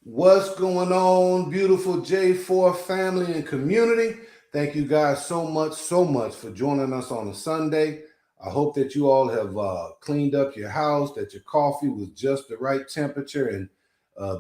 What's going on, beautiful J4 family and community? Thank you guys so much for joining us on a Sunday. I hope that you all have cleaned up your house, that your coffee was just the right temperature and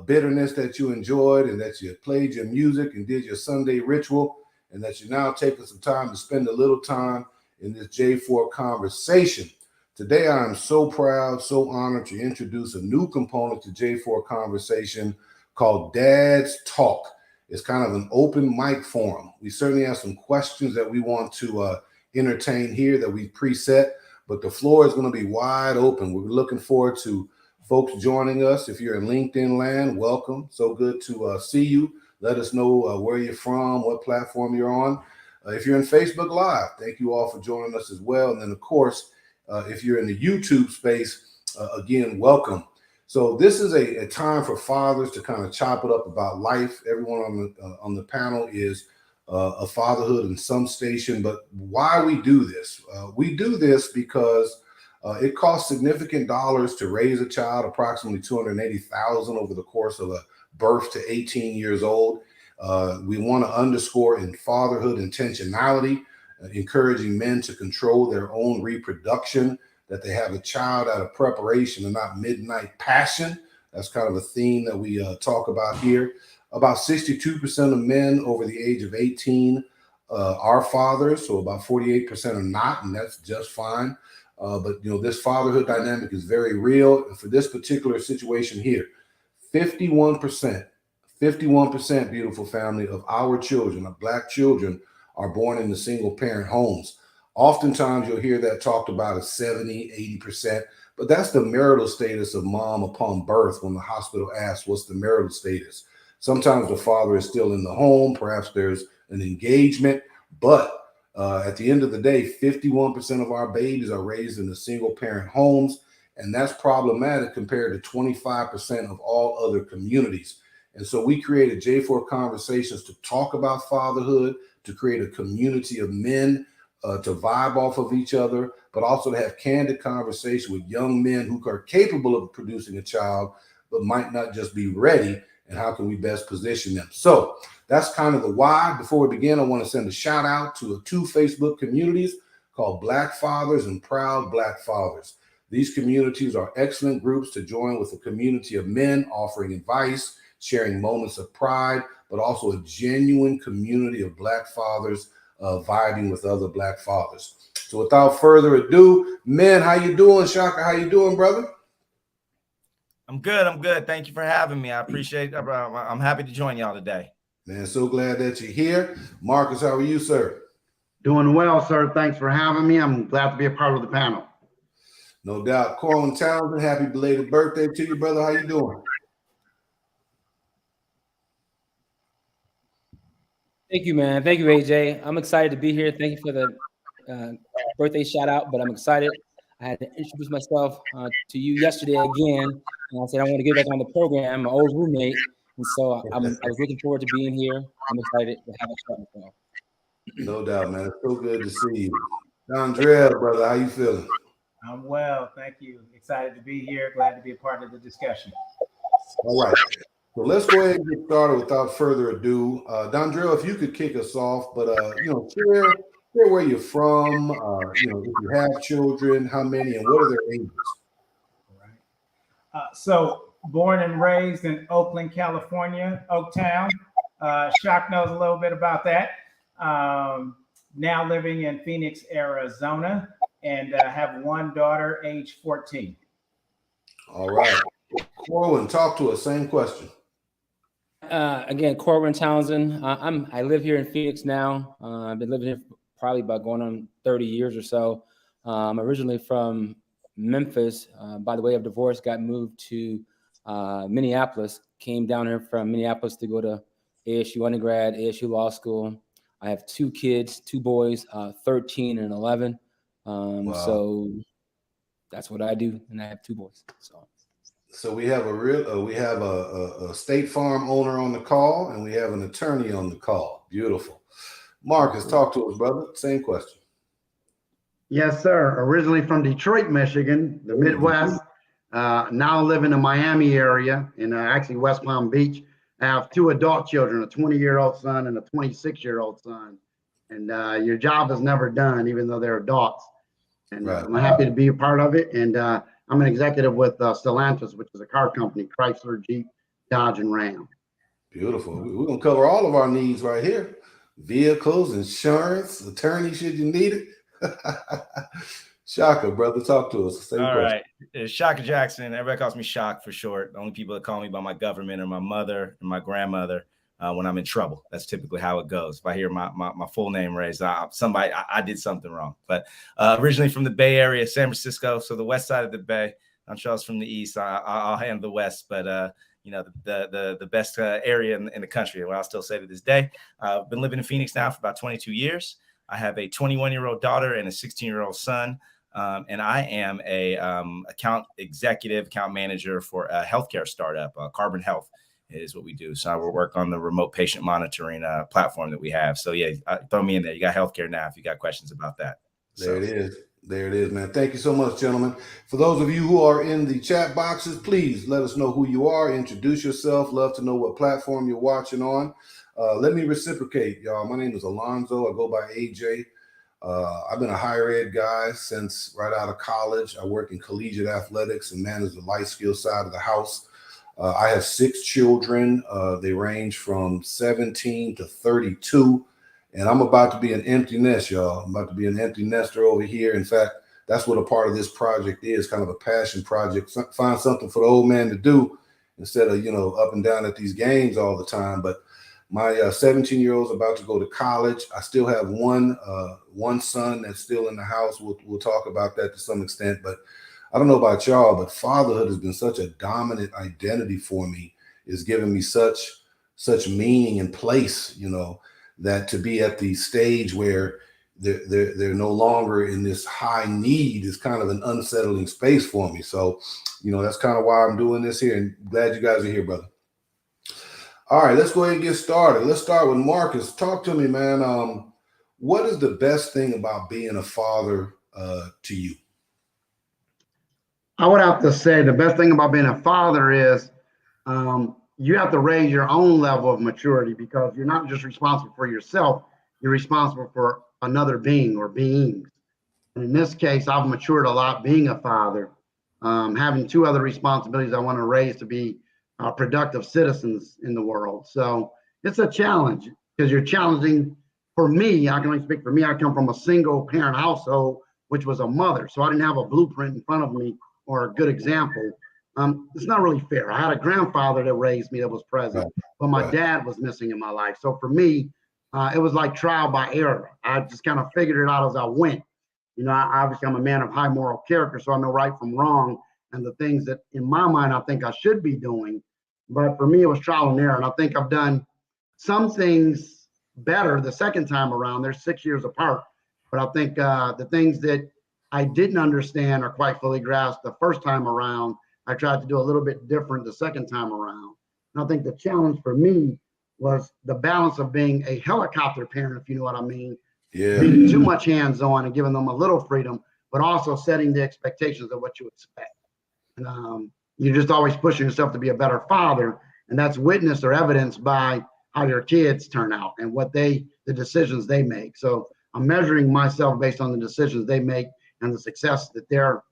bitterness that you enjoyed, and that you played your music and did your Sunday ritual, and that you're now taking some time to spend a little time in this J4 conversation. Today, I am so proud, so honored to introduce a new component to J4 conversation called Dad's Talk. It's kind of an open mic forum. We certainly have some questions that we want to entertain here that we preset, but the floor is going to be wide open. We're looking forward to folks joining us. If you're in LinkedIn land, welcome. So good to see you. Let us know where you're from, what platform you're on. If you're in Facebook Live, thank you all for joining us as well. And then, of course, if you're in the YouTube space, again, welcome. So this is a time for fathers to kind of chop it up about life. Everyone on the panel is a fatherhood in some station, but why we do this? We do this because it costs significant dollars to raise a child, approximately $280,000 over the course of a birth to 18 years old. We want to underscore in fatherhood intentionality, encouraging men to control their own reproduction, that they have a child out of preparation and not midnight passion. That's kind of a theme that we talk about here. About 62% of men over the age of 18 are fathers, so about 48% are not, and that's just fine. But this fatherhood dynamic is very real. And for this particular situation here, 51%, beautiful family, of our children, of Black children, are born into single parent homes. Oftentimes you'll hear that talked about as 70, 80%, but that's the marital status of mom upon birth when the hospital asks what's the marital status. Sometimes the father is still in the home, perhaps there's an engagement, but at the end of the day, 51% of our babies are raised in the single parent homes, and that's problematic compared to 25% of all other communities. And so we created J4 Conversations to talk about fatherhood, to create a community of men to vibe off of each other, but also to have candid conversation with young men who are capable of producing a child, but might not just be ready, and how can we best position them? So that's kind of the why. Before we begin, I want to send a shout out to two Facebook communities called Black Fathers and Proud Black Fathers. These communities are excellent groups to join with a community of men offering advice, sharing moments of pride, but also a genuine community of Black fathers vibing with other Black fathers. So without further ado, men, how you doing? Shaka, how you doing, brother? I'm good. Thank you for having me. I appreciate it. I'm happy to join y'all today. Man, so glad that you're here. Marcus, how are you, sir? Doing well, sir. Thanks for having me. I'm glad to be a part of the panel. No doubt. Corwin Townsend, happy belated birthday to you, brother. How you doing? Thank you, man. Thank you, AJ. I'm excited to be here. Thank you for the birthday shout out, but I'm excited. I had to introduce myself to you yesterday again, and I said I want to get back on the program, my old roommate, and so I was looking forward to being here. I'm excited to have a chat with y'all. No doubt, man. It's so good to see you. Andrea, brother, how you feeling? I'm well, thank you. Excited to be here. Glad to be a part of the discussion. All right. So let's go ahead and get started without further ado. Dondrell, if you could kick us off, but share where you're from, if you have children, how many, and what are their ages? All right. So born and raised in Oakland, California, Oaktown. Shock knows a little bit about that. Now living in Phoenix, Arizona, and have one daughter, age 14. All right. Corwin, talk to us. Same question. Again, Corwin Townsend. I live here in Phoenix now. I've been living here probably about going on 30 years or so. I'm originally from Memphis. By the way of divorce, got moved to Minneapolis. Came down here from Minneapolis to go to ASU undergrad, ASU law school. I have two kids, two boys, 13 and 11. Wow. So that's what I do, and I have two boys. So we have a State Farm owner on the call, and we have an attorney on the call. Beautiful. Marcus, talk to us, brother. Same question. Yes, sir. Originally from Detroit, Michigan, the Midwest. Now live in the Miami area, in actually West Palm Beach. have 2 adult children, a 20-year-old son and a 26-year-old son. And your job is never done, even though they're adults. And Right. I'm happy to be a part of it. And I'm an executive with Stellantis, which is a car company, Chrysler, Jeep, Dodge, and Ram. Beautiful. We're going to cover all of our needs right here. Vehicles, insurance, attorney, should you need it. Shaka, brother, talk to us. All right. It's Shaka Jackson. Everybody calls me Shock for short. The only people that call me by my government are my mother and my grandmother when I'm in trouble. That's typically how it goes. If I hear my full name raised, I did something wrong. But originally from the Bay Area, San Francisco, so the west side of the Bay. I'm Charles from the east. I'll handle the west, but you know, the best area in the country. What I'll still say to this day. I've been living in Phoenix now for about 22 years. I have a 21-year-old daughter and a 16-year-old son. And I am a account manager for a healthcare startup. Carbon Health is what we do. So I will work on the remote patient monitoring platform that we have. So yeah, throw me in there. You got healthcare now if you got questions about that. There it is. There it is, man. Thank you so much, gentlemen. For those of you who are in the chat boxes, please let us know who you are. Introduce yourself. Love to know what platform you're watching on. Let me reciprocate, y'all. My name is Alonzo. I go by AJ. I've been a higher ed guy since right out of college. I work in collegiate athletics and manage the life skill side of the house. I have 6 children. They range from 17 to 32. And I'm about to be an empty nest, y'all. I'm about to be an empty nester over here. In fact, that's what a part of this project is, kind of a passion project. Find something for the old man to do instead of, you know, up and down at these games all the time. But my 17-year-old is about to go to college. I still have one son that's still in the house. We'll talk about that to some extent. But I don't know about y'all, but fatherhood has been such a dominant identity for me. It's given me such meaning and place, you know, that to be at the stage where they're no longer in this high need is kind of an unsettling space for me. So, you know, that's kind of why I'm doing this here. And glad you guys are here, brother. All right, let's go ahead and get started. Let's start with Marcus. Talk to me, man. What is the best thing about being a father to you? I would have to say the best thing about being a father is you have to raise your own level of maturity, because you're not just responsible for yourself, you're responsible for another being or beings. And in this case, I've matured a lot being a father, having 2 other responsibilities I want to raise to be productive citizens in the world. So it's a challenge, because you're challenging. For me, I can only speak for me. I come from a single parent household, which was a mother. So I didn't have a blueprint in front of me or a good example. It's not really fair. I had a grandfather that raised me that was present, but my dad was missing in my life. So for me, it was like trial by error. I just kind of figured it out as I went. You know, obviously I'm a man of high moral character, so I know right from wrong and the things that in my mind I think I should be doing. But for me, it was trial and error. And I think I've done some things better the second time around. They're 6 years apart. But I think the things that I didn't understand or quite fully grasp the first time around, I tried to do a little bit different the second time around. And I think the challenge for me was the balance of being a helicopter parent, if you know what I mean. Yeah. Being too much hands-on and giving them a little freedom, but also setting the expectations of what you expect. And you're just always pushing yourself to be a better father. And that's witnessed or evidenced by how your kids turn out and the decisions they make. So I'm measuring myself based on the decisions they make and the success that they're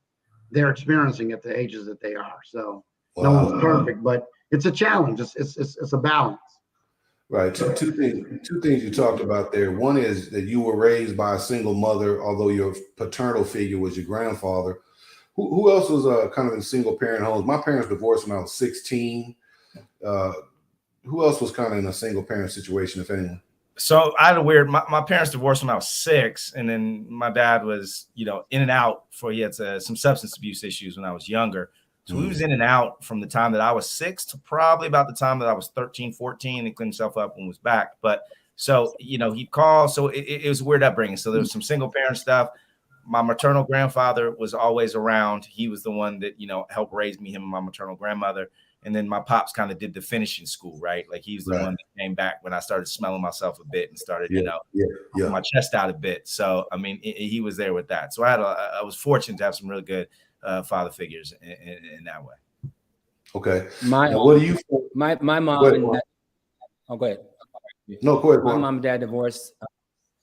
experiencing at the ages that they are. So no one's perfect, but it's a challenge. It's a balance. Right. Two things you talked about there. One is that you were raised by a single mother, although your paternal figure was your grandfather. Who else was kind of in single parent homes? My parents divorced when I was 16. Who else was kind of in a single parent situation, if anyone? So I had my parents divorced when I was 6, and then my dad was, you know, in and out he had some substance abuse issues when I was younger. So he was in and out from the time that I was 6 to probably about the time that I was 13, 14, and cleaned himself up and was back. But so, you know, he'd call. So it was a weird upbringing. So there was some single parent stuff. My maternal grandfather was always around. He was the one that, you know, helped raise me, him and my maternal grandmother. And then my pops kind of did the finishing school, right? Like he was the one that came back when I started smelling myself a bit and started, you know, my chest out a bit. So, I mean, he was there with that. So I was fortunate to have some really good father figures in that way. Okay. My now, what do you? my mom Oh, go ahead. No, go ahead, My Quan. mom and dad divorced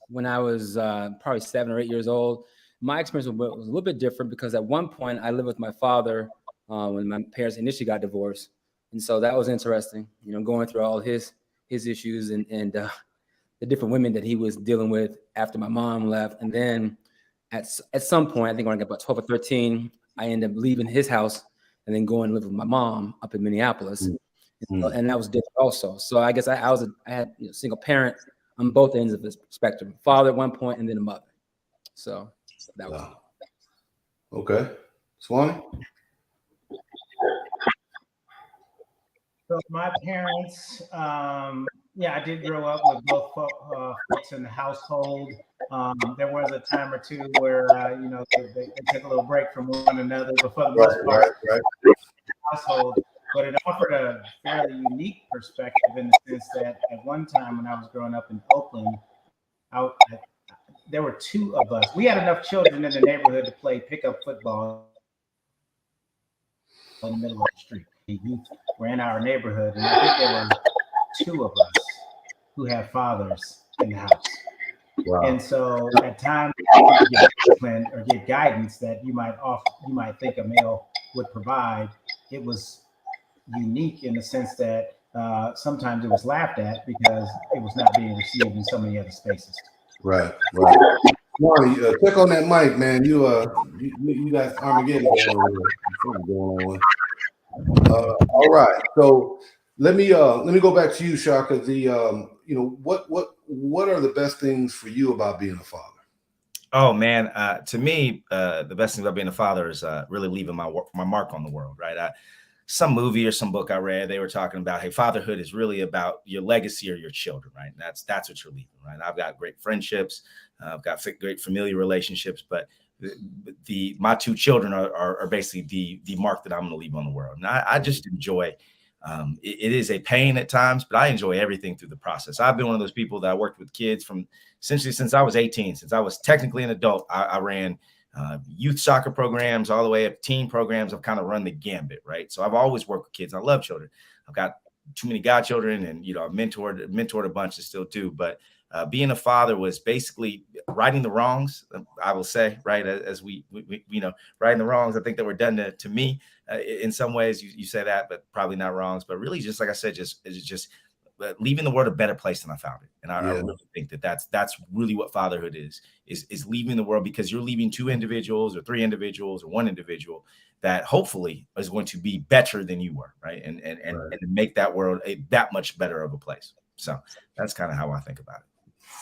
when I was probably 7 or 8 years old. My experience was a little bit different because at one point I lived with my father when my parents initially got divorced, and so that was interesting. You know, going through all his issues and the different women that he was dealing with after my mom left, and then at some point, I think when I got about 12 or 13, I ended up leaving his house and then going to live with my mom up in Minneapolis. And that was different also. So I guess I had single parent on both ends of the spectrum, father at one point and then a mother. So that was Okay. Swanee? So my parents, I did grow up with both folks in the household. There was a time or two where, they took a little break from one another, but for the most part, household. But it offered a fairly unique perspective in the sense that at one time when I was growing up in Oakland, there were two of us. We had enough children in the neighborhood to play pickup football in the middle of the street. The youth were in our neighborhood, and I think there were two of us who had fathers in the house. Wow. And so at times you get discipline or get guidance that you might think a male would provide. It was unique in the sense that sometimes it was laughed at because it was not being received in so many other spaces. Right. Marty, check on that mic, man. You got Armageddon going on. All right. So let me go back to you, Shaka. What are the best things for you about being a father? Oh man, to me, the best thing about being a father is really leaving my mark on the world. Right. Some movie or some book I read, they were talking about, hey, fatherhood is really about your legacy or your children, right? And that's what you're leaving, right? I've got great friendships, I've got great familiar relationships, but my two children are basically the mark that I'm going to leave on the world. And I just enjoy. It is a pain at times, but I enjoy everything through the process. I've been one of those people that worked with kids from essentially since I was 18, since I was technically an adult. I ran youth soccer programs all the way up teen programs. I've kind of run the gambit, right? So I've always worked with kids. I love children. I've got too many godchildren, and I've mentored a bunch and still do. But being a father was basically righting the wrongs. I will say, right, as we righting the wrongs. I think that were done to me in some ways. You say that, but probably not wrongs. But really, just like I said, just leaving the world a better place than I found it. And I really think that's really what fatherhood is leaving the world, because you're leaving two individuals or three individuals or one individual that hopefully is going to be better than you were, right? And make that world that much better of a place. So that's kind of how I think about it.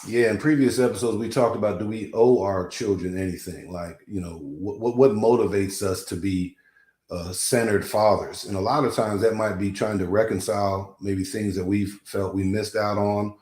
Yeah, in previous episodes, we talked about, do we owe our children anything? Like, what motivates us to be centered fathers? And a lot of times that might be trying to reconcile maybe things that we've felt we missed out on.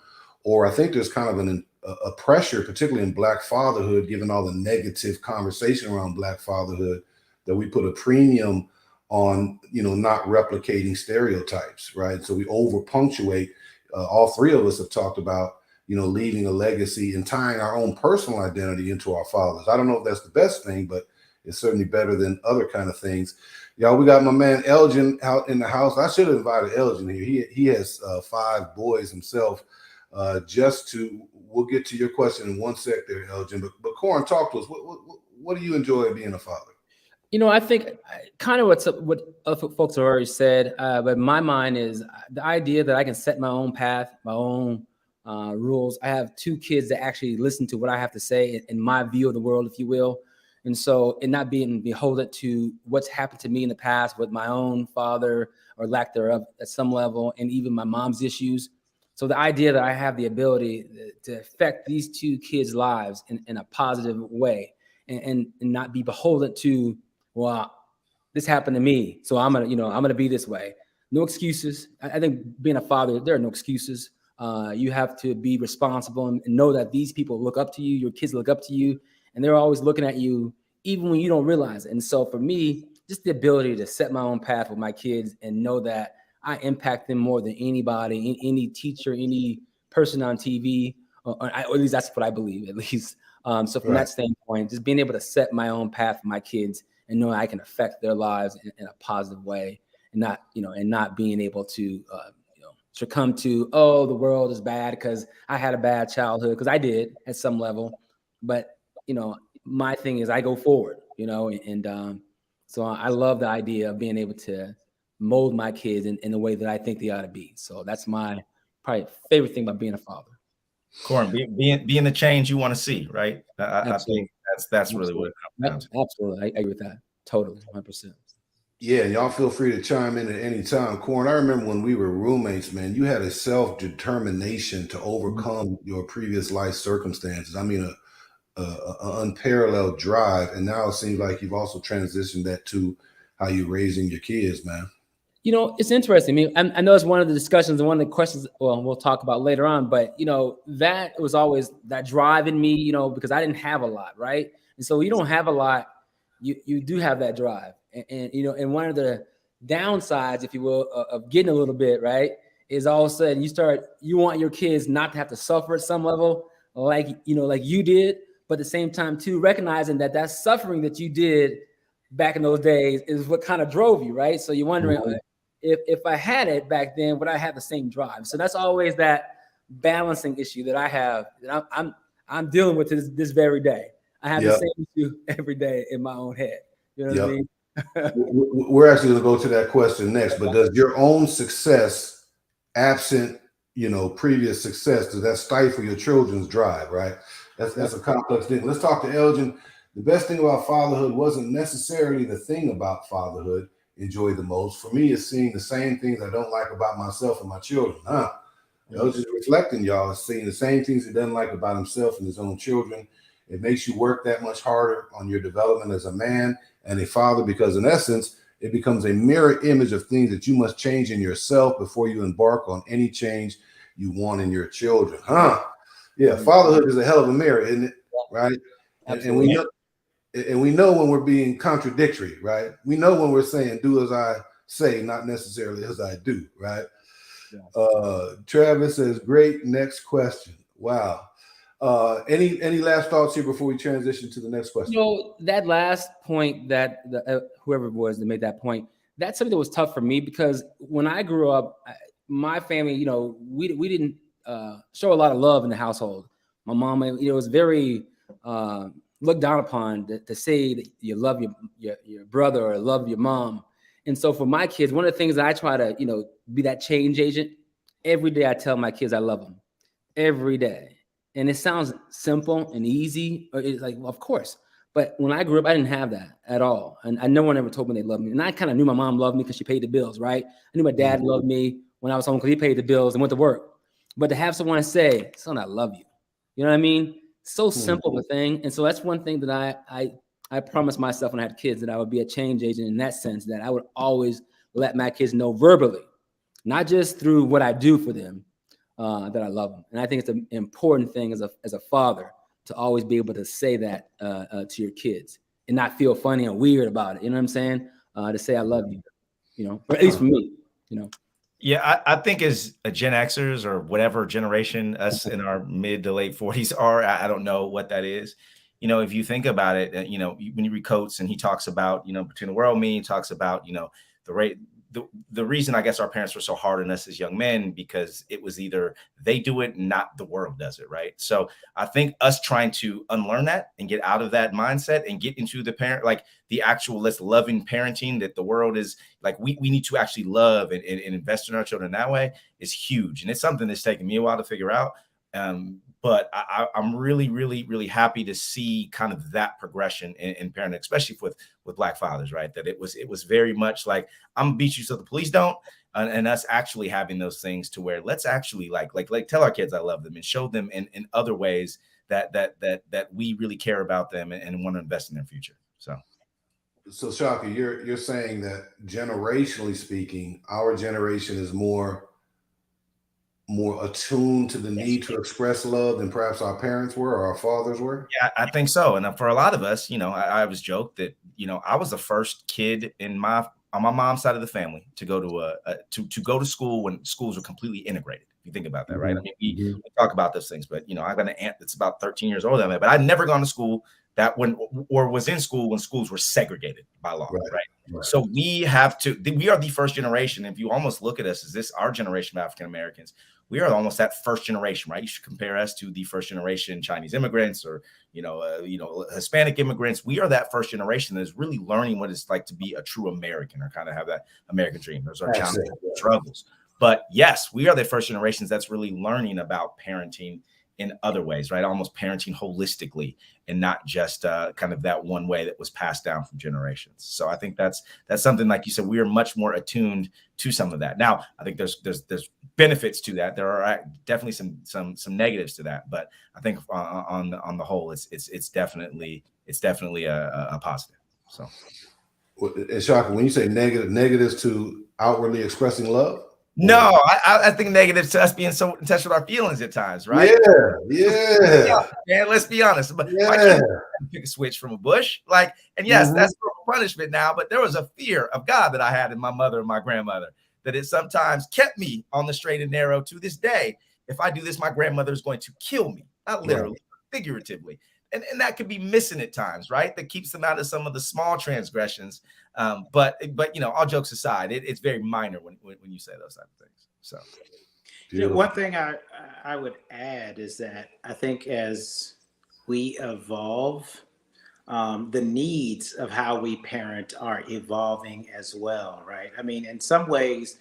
Or I think there's kind of a pressure, particularly in Black fatherhood, given all the negative conversation around Black fatherhood, that we put a premium on, not replicating stereotypes, right? So we over punctuate. All three of us have talked about, leaving a legacy and tying our own personal identity into our fathers. I don't know if that's the best thing, but it's certainly better than other kind of things. Y'all, we got my man Elgin out in the house. I should have invited Elgin here. He has 5 boys himself. We'll get to your question in one sec there, Elgin. But Corin, talk to us. What do you enjoy being a father? I think kind of what other folks have already said, but my mind is the idea that I can set my own path, my own rules. I have 2 kids that actually listen to what I have to say in my view of the world, if you will. And so, and not being beholden to what's happened to me in the past with my own father or lack thereof at some level, and even my mom's issues. So the idea that I have the ability to affect these 2 kids' lives in a positive way, and not be beholden to, well, this happened to me, so I'm gonna be this way. No excuses. I think being a father, there are no excuses. You have to be responsible and know that these people look up to you. Your kids look up to you, and they're always looking at you, even when you don't realize it. And so for me, just the ability to set my own path with my kids and know that I impact them more than anybody, any teacher, any person on TV, or at least that's what I believe, at least. So from that standpoint, just being able to set my own path for my kids and know I can affect their lives in a positive way, and not being able to, succumb to, oh, the world is bad because I had a bad childhood, because I did at some level. But, you know, my thing is I go forward, you know, and so I love the idea of being able to mold my kids in the way that I think they ought to be. So that's my probably favorite thing about being a father. Corin, being the change you want to see, right? I think that's really what it comes down to. Absolutely. I agree with that. Totally. 100%. Yeah, y'all feel free to chime in at any time. Corin, I remember when we were roommates, man, you had a self-determination to overcome your previous life circumstances. I mean, a unparalleled drive. And now it seems like you've also transitioned that to how you're raising your kids, man. You know, it's interesting. I mean, I know it's one of the discussions and one of the questions, well, we'll talk about later on, but, you know, that was always that drive in me, you know, because I didn't have a lot, right? And so you don't have a lot, you do have that drive. And you know, and one of the downsides, if you will, of getting a little bit, right, is all of a sudden you want your kids not to have to suffer at some level, like, you know, like you did, but at the same time too, recognizing that suffering that you did back in those days is what kind of drove you, right? So you're wondering, if I had it back then, would I have the same drive? So that's always that balancing issue that I have, that I'm dealing with this very day. I have the same issue every day in my own head. You know what I mean? We're actually going to go to that question next, but does your own success, absent, you know, previous success, does that stifle your children's drive, right? That's a complex thing. Let's talk to Elgin. The best thing about fatherhood wasn't necessarily the thing about fatherhood enjoy the most. For me, it's seeing the same things I don't like about myself and my children. Elgin's reflecting, y'all, is seeing the same things he doesn't like about himself and his own children. It makes you work that much harder on your development as a man and a father, because in essence, it becomes a mirror image of things that you must change in yourself before you embark on any change you want in your children. Yeah, fatherhood is a hell of a mirror, isn't it? Right? And we know when we're being contradictory, right? We know when we're saying do as I say, not necessarily as I do, right? Travis says, great, next question. Wow. Any last thoughts here before we transition to the next question? You know, that last point that whoever it was that made that point, that's something that was tough for me, because when I grew up, my family, you know, we didn't show a lot of love in the household. My mom, you know, was very looked down upon to say that you love your brother or love your mom. And so for my kids, one of the things that I try to, you know, be that change agent. Every day I tell my kids I love them. Every day. And it sounds simple and easy. It's like, well, of course. But when I grew up, I didn't have that at all. And no one ever told me they loved me. And I kind of knew my mom loved me because she paid the bills, right? I knew my dad loved me when I was home because he paid the bills and went to work. But to have someone say, son, I love you. You know what I mean? So simple of a thing. And so that's one thing that I promised myself when I had kids, that I would be a change agent in that sense, that I would always let my kids know verbally, not just through what I do for them, that I love them. And I think it's an important thing as a father to always be able to say that to your kids and not feel funny and weird about it. You know what I'm saying? To say I love you, you know, or at least for me, you know. Yeah, I think as a Gen Xers or whatever generation us in our mid to late 40s are, I don't know what that is. You know, if you think about it, you know, when you read Coates and he talks about, you know, between the world, he talks about, you know, the reason I guess our parents were so hard on us as young men, because it was either they do it, not the world does it, right? So I think us trying to unlearn that and get out of that mindset and get into the parent, like the actual less loving parenting that the world is like, we need to actually love and invest in our children that way is huge. And it's something that's taken me a while to figure out. But I'm really, really, really happy to see kind of that progression in parenting, especially with Black fathers, right? That it was very much like, I'm gonna beat you so the police don't, and us actually having those things to where let's actually like tell our kids I love them and show them in other ways that we really care about them and want to invest in their future. So Shaka, you're saying that generationally speaking, our generation is more attuned to the need to express love than perhaps our parents were or our fathers were? Yeah, I think so. And for a lot of us, you know, I always joke that, you know, I was the first kid on my mom's side of the family to go to go to school when schools were completely integrated. If you think about that, right? I mean, we talk about those things, but you know, I've got an aunt that's about 13 years older than me, but I'd never gone to school was in school when schools were segregated by law, right? So we have to, we are the first generation. If you almost look at us as this, our generation of African Americans, we are almost that first generation, right? You should compare us to the first generation Chinese immigrants or, Hispanic immigrants. We are that first generation that is really learning what it's like to be a true American or kind of have that American dream. Those are challenges, struggles. But yes, we are the first generations that's really learning about parenting in other ways, right? Almost parenting holistically and not just kind of that one way that was passed down from generations. So I think that's something, like you said, we are much more attuned to some of that. Now, I think there's benefits to that. There are definitely some negatives to that, but I think on the whole, it's definitely a positive. So, And Shaka, when you say negatives to outwardly expressing love. No, I think negative to us being so in touch with our feelings at times, right? Yeah. Man, let's be honest. But my kids pick a switch from a bush, and yes, that's punishment now. But there was a fear of God that I had in my mother and my grandmother that it sometimes kept me on the straight and narrow to this day. If I do this, my grandmother is going to kill me, not literally, figuratively. And that could be missing at times, right? That keeps them out of some of the small transgressions. But all jokes aside, it's very minor when you say those type of things. So, one thing I would add is that I think as we evolve, the needs of how we parent are evolving as well, right? I mean, in some ways,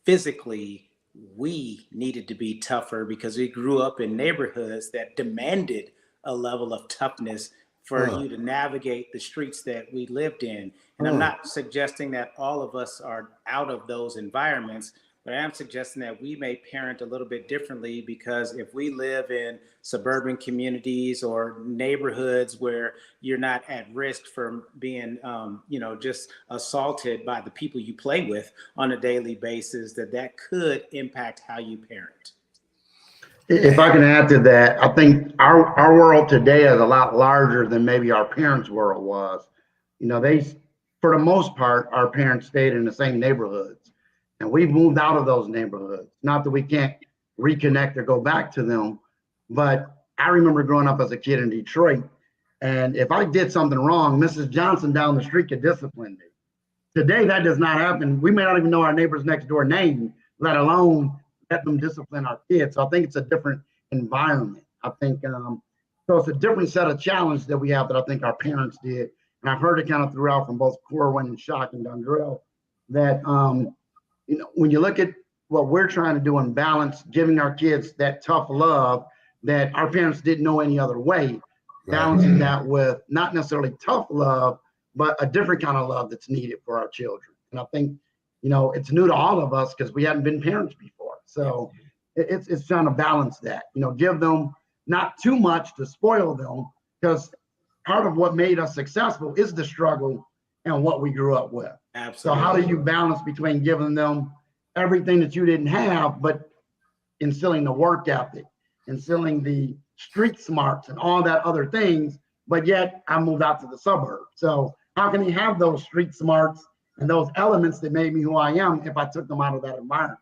physically, we needed to be tougher because we grew up in neighborhoods that demanded a level of toughness for you to navigate the streets that we lived in. And I'm not suggesting that all of us are out of those environments, but I am suggesting that we may parent a little bit differently, because if we live in suburban communities or neighborhoods where you're not at risk from being, just assaulted by the people you play with on a daily basis, that could impact how you parent. If I can add to that, I think our world today is a lot larger than maybe our parents' world was. For the most part, our parents stayed in the same neighborhoods, and we've moved out of those neighborhoods. Not that we can't reconnect or go back to them, but I remember growing up as a kid in Detroit, and if I did something wrong, Mrs. Johnson down the street could discipline me. Today, that does not happen. We may not even know our neighbor's next door name, let alone let them discipline our kids. So I think it's a different environment. I think so it's a different set of challenges that we have that I think our parents did. And I've heard it kind of throughout from both Corwin and Shock and Dondrell that when you look at what we're trying to do in balance, giving our kids that tough love that our parents didn't know any other way, balancing that with not necessarily tough love, but a different kind of love that's needed for our children. And I think it's new to all of us because we hadn't been parents before. So it's trying to balance that, give them not too much to spoil them, because part of what made us successful is the struggle and what we grew up with. Absolutely. So how do you balance between giving them everything that you didn't have, but instilling the work ethic, instilling the street smarts and all that other things, but yet I moved out to the suburbs. So how can you have those street smarts and those elements that made me who I am if I took them out of that environment?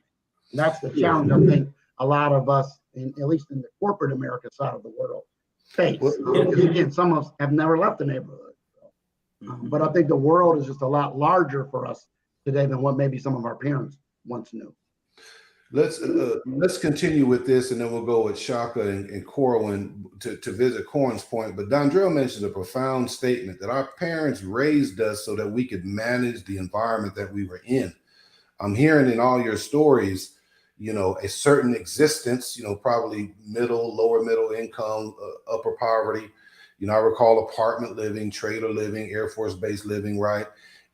And that's the challenge I think a lot of us, at least in the corporate America side of the world, face. Because again, some of us have never left the neighborhood. But I think the world is just a lot larger for us today than what maybe some of our parents once knew. Let's continue with this, and then we'll go with Shaka and Corwin to visit Corwin's point. But Dondrell mentioned a profound statement that our parents raised us so that we could manage the environment that we were in. I'm hearing in all your stories, a certain existence, probably lower middle income, upper poverty. I recall apartment living, trailer living, Air Force base living, right?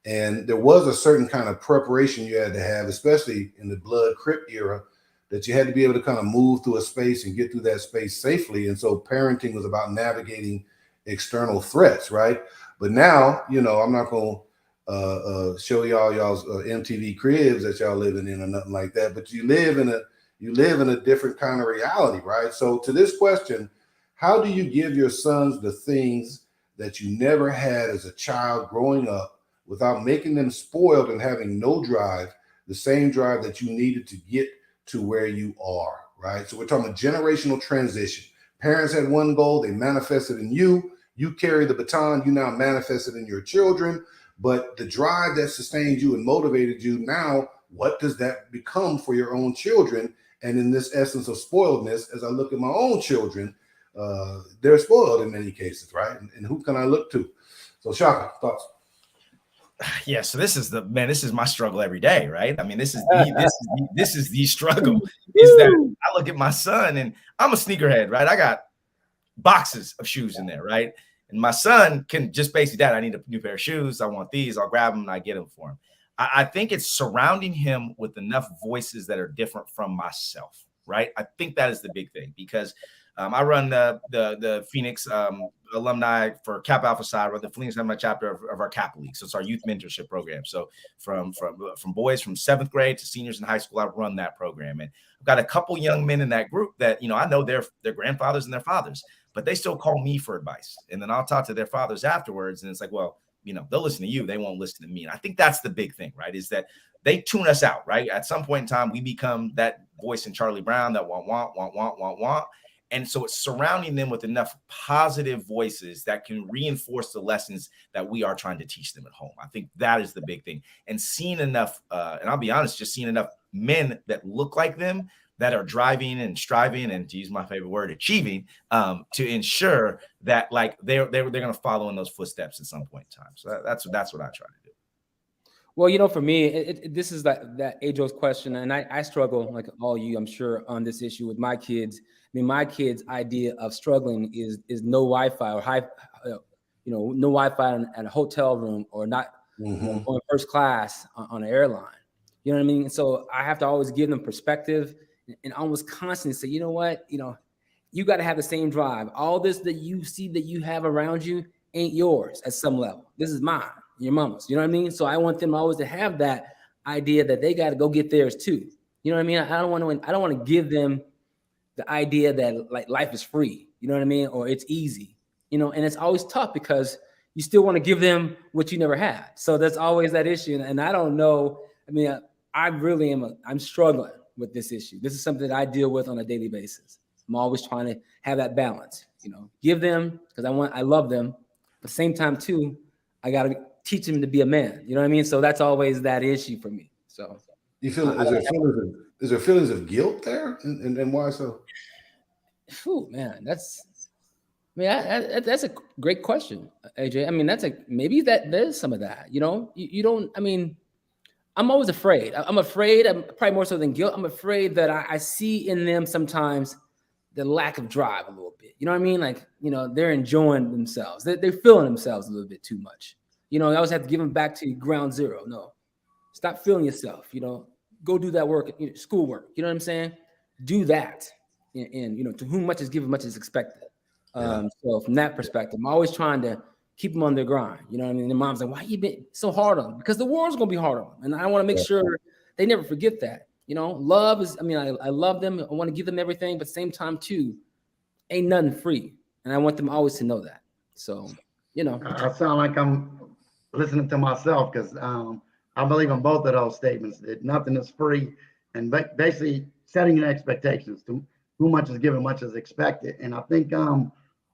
And there was a certain kind of preparation you had to have, especially in the Blood Crip era, that you had to be able to kind of move through a space and get through that space safely. And so parenting was about navigating external threats, right? But now, I'm not going to show y'all's MTV cribs that y'all living in or nothing like that, but you live in a different kind of reality, right? So to this question, how do you give your sons the things that you never had as a child growing up without making them spoiled and having no drive, the same drive that you needed to get to where you are, right? So we're talking about generational transition. Parents had one goal, they manifested in you. You carry the baton, you now manifest it in your children. but the drive that sustained you and motivated you, now what does that become for your own children? And in this essence of spoiledness, as I look at my own children, they're spoiled in many cases, right? And who can I look to? So Shaka, thoughts? Yeah, so this is my struggle every day, right? I mean, this is the struggle, is that I look at my son, and I'm a sneakerhead, right? I got boxes of shoes in there, right? And my son can just basically, Dad, I need a new pair of shoes. I want these. I'll grab them and I get them for him. I think it's surrounding him with enough voices that are different from myself, right? I think that is the big thing, because I run the Phoenix alumni for Kappa Alpha Psi, or the Phoenix alumni chapter of our Kappa League. So it's our youth mentorship program. So from boys from 7th grade to seniors in high school, I run that program. And I've got a couple young men in that group that, you know, I know their grandfathers and their fathers, but they still call me for advice. And then I'll talk to their fathers afterwards. And it's like, well, you know, they'll listen to you. They won't listen to me. And I think that's the big thing, right? Is that they tune us out, right? At some point in time, we become that voice in Charlie Brown that want. And so it's surrounding them with enough positive voices that can reinforce the lessons that we are trying to teach them at home. I think that is the big thing. And seeing enough, and I'll be honest, just seeing enough men that look like them, that are driving and striving, and to use my favorite word, achieving, to ensure that like they're going to follow in those footsteps at some point in time. So that's what I try to do. Well, you know, for me, this is that age-old question, and I struggle, like all you, I'm sure, on this issue with my kids. I mean, my kids' idea of struggling is no Wi-Fi or no Wi-Fi in a hotel room, or not going first class on an airline. You know what I mean? So I have to always give them perspective and almost constantly say, you know what, you got to have the same drive. All this that you see that you have around you ain't yours at some level. This is mine, your mama's. You know what I mean? So I want them always to have that idea that they got to go get theirs too. You know what I mean? I don't want to give them the idea that like life is free. You know what I mean? Or it's easy. And it's always tough because you still want to give them what you never had. So that's always that issue. And I don't know. I mean, I really I'm struggling with this issue. This is something that I deal with on a daily basis. I'm always trying to have that balance, give them, because I love them. At the same time too, I got to teach them to be a man. You know what I mean? So that's always that issue for me. So you feel, is there feelings of guilt there? And why so? Whew, man, that's a great question, AJ. I mean, maybe there's some of that, you don't, I mean, I'm always afraid. I'm probably more so than guilt. I'm afraid that I see in them sometimes the lack of drive a little bit. You know what I mean? Like, they're enjoying themselves. They're feeling themselves a little bit too much. I always have to give them back to ground zero. No, stop feeling yourself. Go do that work, schoolwork. You know what I'm saying? Do that. And to whom much is given, much is expected. So from that perspective, I'm always trying to keep them on their grind. You know what I mean? And mom's like, why you been so hard on them? Because the world's going to be hard on them. And I want to make sure they never forget that. Love is, I love them. I want to give them everything, but at the same time too, ain't nothing free. And I want them always to know that. So, I sound like I'm listening to myself, because I believe in both of those statements, that nothing is free, and basically setting expectations. To who much is given, much is expected. And I think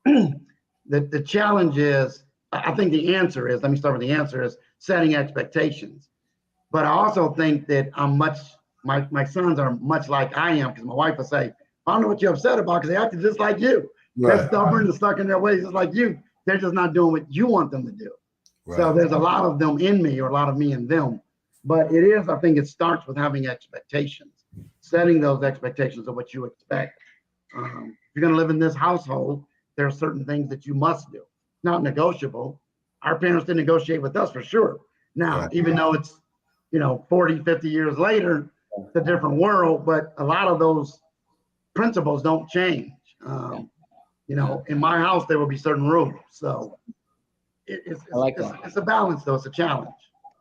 the challenge is, I think the answer is, let me start with the answer, is setting expectations. But I also think that my sons are much like I am, because my wife will say, I don't know what you're upset about, because they acted just like you. Right. They're stubborn and stuck in their ways just like you. They're just not doing what you want them to do. Right. So there's a lot of them in me, or a lot of me in them. But I think it starts with having expectations, setting those expectations of what you expect. If you're going to live in this household, there are certain things that you must do, not negotiable. Our parents didn't negotiate with us, for sure. Now, even though it's, 40, 50 years later, it's a different world, but a lot of those principles don't change. In my house, there will be certain rules. So it's a balance, though. It's a challenge.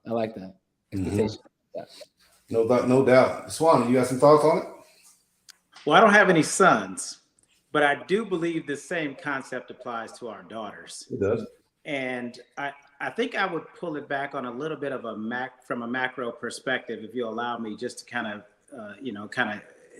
I like that. Expectation. No doubt. Swan, you got some thoughts on it? Well, I don't have any sons, but I do believe the same concept applies to our daughters. It does. And I think I would pull it back on a little bit of from a macro perspective, if you allow me, just to kind of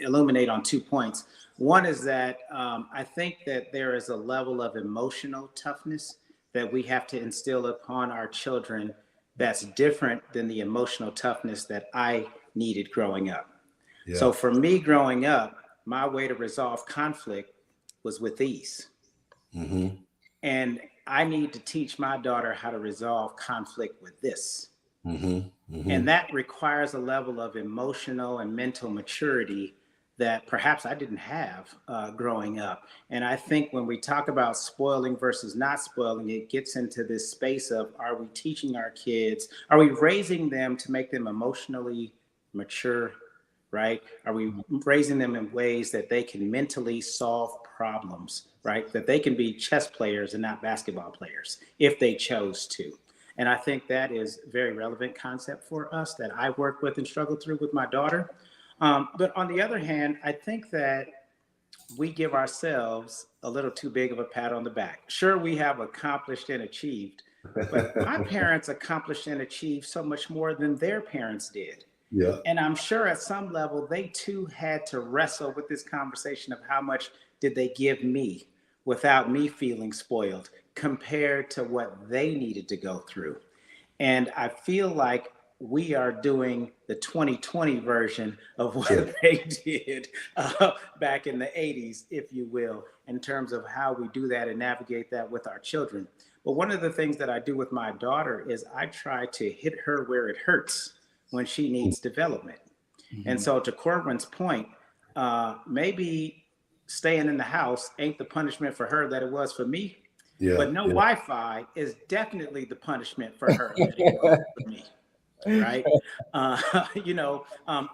illuminate on 2 points. One is that I think that there is a level of emotional toughness that we have to instill upon our children that's different than the emotional toughness that I needed growing up. Yeah. So for me growing up, my way to resolve conflict was with ease. Mm-hmm. And I need to teach my daughter how to resolve conflict with this. Mm-hmm. Mm-hmm. And that requires a level of emotional and mental maturity that perhaps I didn't have growing up. And I think when we talk about spoiling versus not spoiling, it gets into this space of, are we teaching our kids, are we raising them to make them emotionally mature, right? Are we raising them in ways that they can mentally solve problems, right? That they can be chess players and not basketball players if they chose to. And I think that is a very relevant concept for us that I work with and struggle through with my daughter. But on the other hand, I think that we give ourselves a little too big of a pat on the back. Sure, we have accomplished and achieved, but my parents accomplished and achieved so much more than their parents did. Yeah. And I'm sure at some level, they too had to wrestle with this conversation of how much did they give me without me feeling spoiled compared to what they needed to go through. And I feel like we are doing the 2020 version of what they did back in the 80s, if you will, in terms of how we do that and navigate that with our children. But one of the things that I do with my daughter is I try to hit her where it hurts when she needs development. Mm-hmm. And so to Corbin's point, maybe staying in the house ain't the punishment for her that it was for me. Yeah, but no Wi-Fi is definitely the punishment for her that it was for me, right?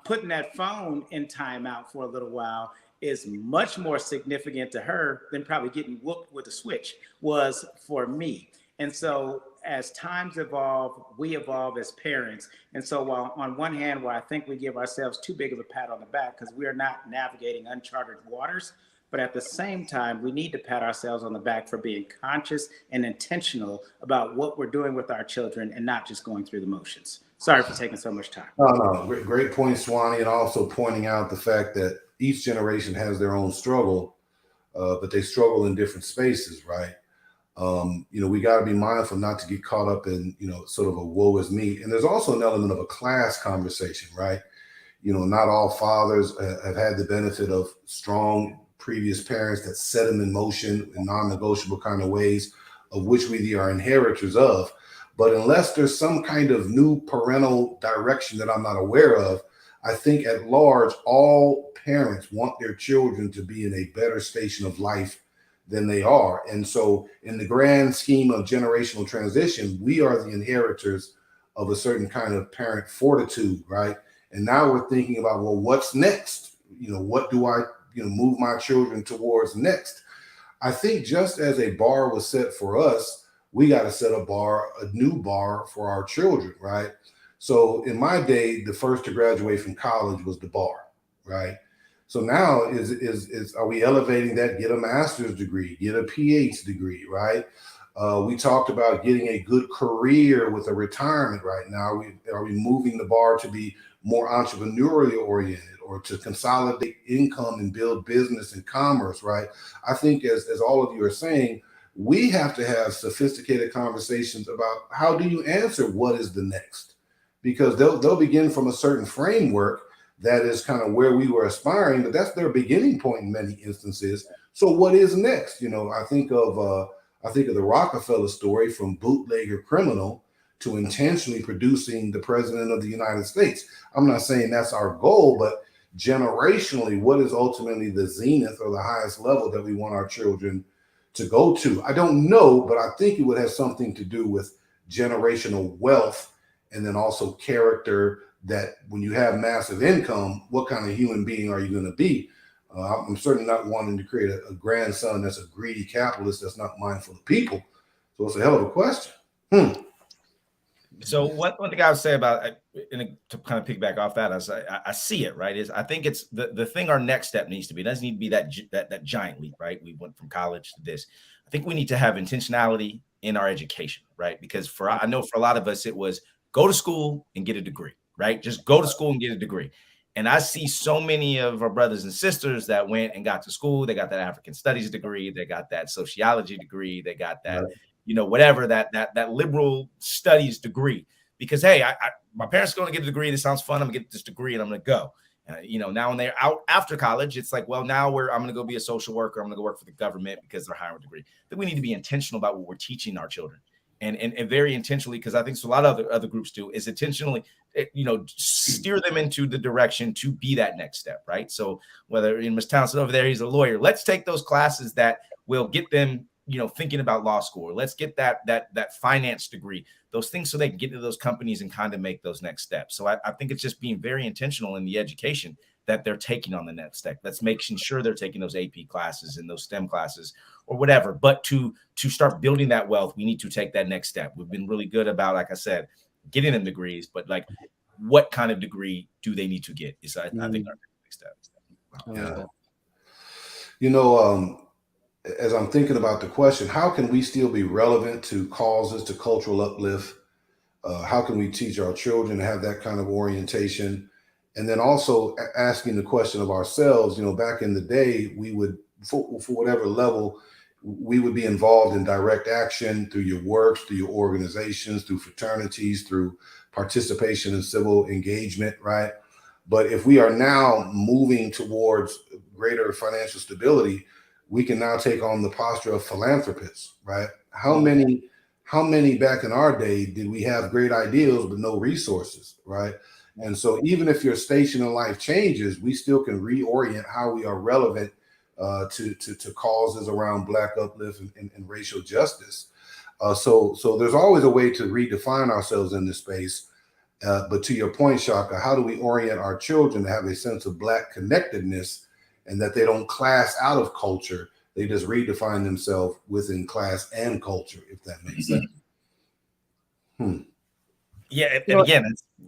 Putting that phone in timeout for a little while is much more significant to her than probably getting whooped with a switch was for me. And so as times evolve, we evolve as parents. And so while on one hand, where I think we give ourselves too big of a pat on the back because we are not navigating uncharted waters, but at the same time, we need to pat ourselves on the back for being conscious and intentional about what we're doing with our children and not just going through the motions. Sorry for taking so much time. No, great point, Swanee, and also pointing out the fact that each generation has their own struggle, but they struggle in different spaces, right? We got to be mindful not to get caught up in, sort of a woe is me. And there's also an element of a class conversation, right? Not all fathers have had the benefit of strong previous parents that set them in motion in non-negotiable kind of ways, of which we are inheritors of. But unless there's some kind of new parental direction that I'm not aware of, I think at large, all parents want their children to be in a better station of life than they are. And so in the grand scheme of generational transition, we are the inheritors of a certain kind of parent fortitude, right? And now we're thinking about, well, what's next? What do I move my children towards next? I think just as a bar was set for us, we got to set a new bar for our children, right? So in my day, the first to graduate from college was the bar, right? So now are we elevating that? Get a master's degree, get a PhD degree, right? We talked about getting a good career with a retirement right now. Are we moving the bar to be more entrepreneurial oriented or to consolidate income and build business and commerce, right? I think as all of you are saying, we have to have sophisticated conversations about how do you answer what is the next? Because they'll begin from a certain framework that is kind of where we were aspiring, but that's their beginning point in many instances. So what is next? I think of the Rockefeller story, from bootlegger criminal to intentionally producing the president of the United States. I'm not saying that's our goal, but generationally, what is ultimately the zenith or the highest level that we want our children to go to? I don't know, but I think it would have something to do with generational wealth and then also character, that when you have massive income, what kind of human being are you going to be? I'm certainly not wanting to create a grandson that's a greedy capitalist that's not mindful of people. So it's a hell of a question. So one thing I would say about, to kind of piggyback off that, I see it, right, is I think it's the thing our next step needs to be. It doesn't need to be that giant leap, right? We went from college to this. I think we need to have intentionality in our education, right? Because I know for a lot of us, it was go to school and get a degree, right? Just go to school and get a degree. And I see so many of our brothers and sisters that went and got to school. They got that African studies degree. They got that sociology degree. They got that, whatever, that liberal studies degree. because, hey, my parents are going to get a degree. This sounds fun. I'm gonna get this degree and I'm going to go. Now when they're out after college, it's like, well, now I'm going to go be a social worker. I'm going to go work for the government because they're hiring a degree. I think we need to be intentional about what we're teaching our children, and very intentionally, because I think so a lot of other groups do, is intentionally, steer them into the direction to be that next step, right? So whether in Ms. Townsend over there, he's a lawyer, let's take those classes that will get them, thinking about law school. Let's get that finance degree, those things, so they can get into those companies and kind of make those next steps. So I think it's just being very intentional in the education that they're taking on the next step. That's making sure they're taking those AP classes and those STEM classes or whatever. But to start building that wealth, we need to take that next step. We've been really good about, like I said, getting them degrees, but like, what kind of degree do they need to get? Is I think our next step. Yeah. As I'm thinking about the question, how can we still be relevant to causes, to cultural uplift? How can we teach our children to have that kind of orientation? And then also asking the question of ourselves, back in the day, we would, for whatever level, we would be involved in direct action through your works, through your organizations, through fraternities, through participation in civil engagement, right? But if we are now moving towards greater financial stability, we can now take on the posture of philanthropists, right? How many back in our day did we have great ideals but no resources, right? And so even if your station in life changes, we still can reorient how we are relevant to causes around Black uplift and racial justice. So there's always a way to redefine ourselves in this space. But to your point, Shaka, how do we orient our children to have a sense of Black connectedness, and that they don't class out of culture? They just redefine themselves within class and culture, if that makes sense. Yeah, and again,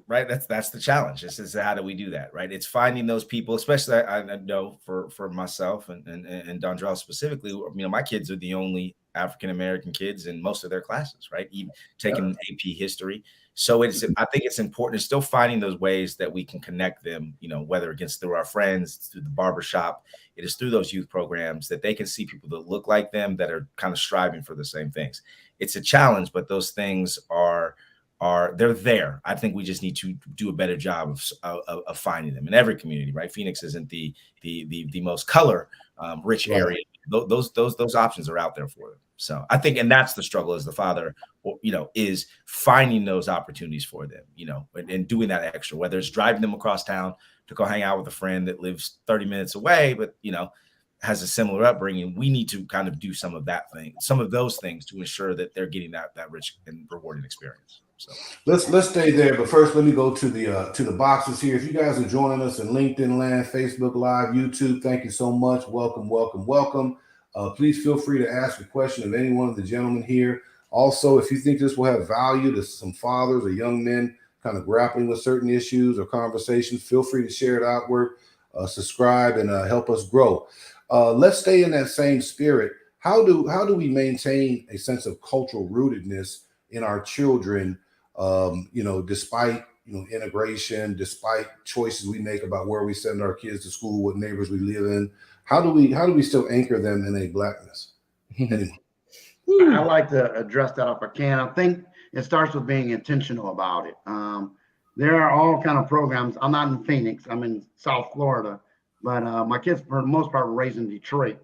that's the challenge. This is how do we do that, right? It's finding those people, especially I know for myself and Dondrell specifically. My kids are the only African American kids in most of their classes, right? Even taking AP history. So I think it's important to still finding those ways that we can connect them, whether it's through our friends, through the barbershop, it is through those youth programs that they can see people that look like them, that are kind of striving for the same things. It's a challenge, but those things they're there. I think we just need to do a better job of finding them in every community, right? Phoenix isn't the most color rich area. Those options are out there for them. So I think, and that's the struggle as the father, is finding those opportunities for them, and doing that extra, whether it's driving them across town to go hang out with a friend that lives 30 minutes away, but, has a similar upbringing. We need to kind of do some of those things to ensure that they're getting that rich and rewarding experience. So let's stay there, but first let me go to the boxes here. If you guys are joining us in LinkedIn land, Facebook Live, YouTube, thank you so much. Welcome. Please feel free to ask a question of any one of the gentlemen here. Also, if you think this will have value to some fathers or young men kind of grappling with certain issues or conversations, feel free to share it outward, subscribe, and help us grow. Let's stay in that same spirit. How do we maintain a sense of cultural rootedness in our children, despite integration, despite choices we make about where we send our kids to school, what neighbors we live in? How do we still anchor them in a Blackness? Anyway. I like to address that if I can. I think it starts with being intentional about it. There are all kind of programs. I'm not in Phoenix. I'm in South Florida, but my kids, for the most part, were raised in Detroit,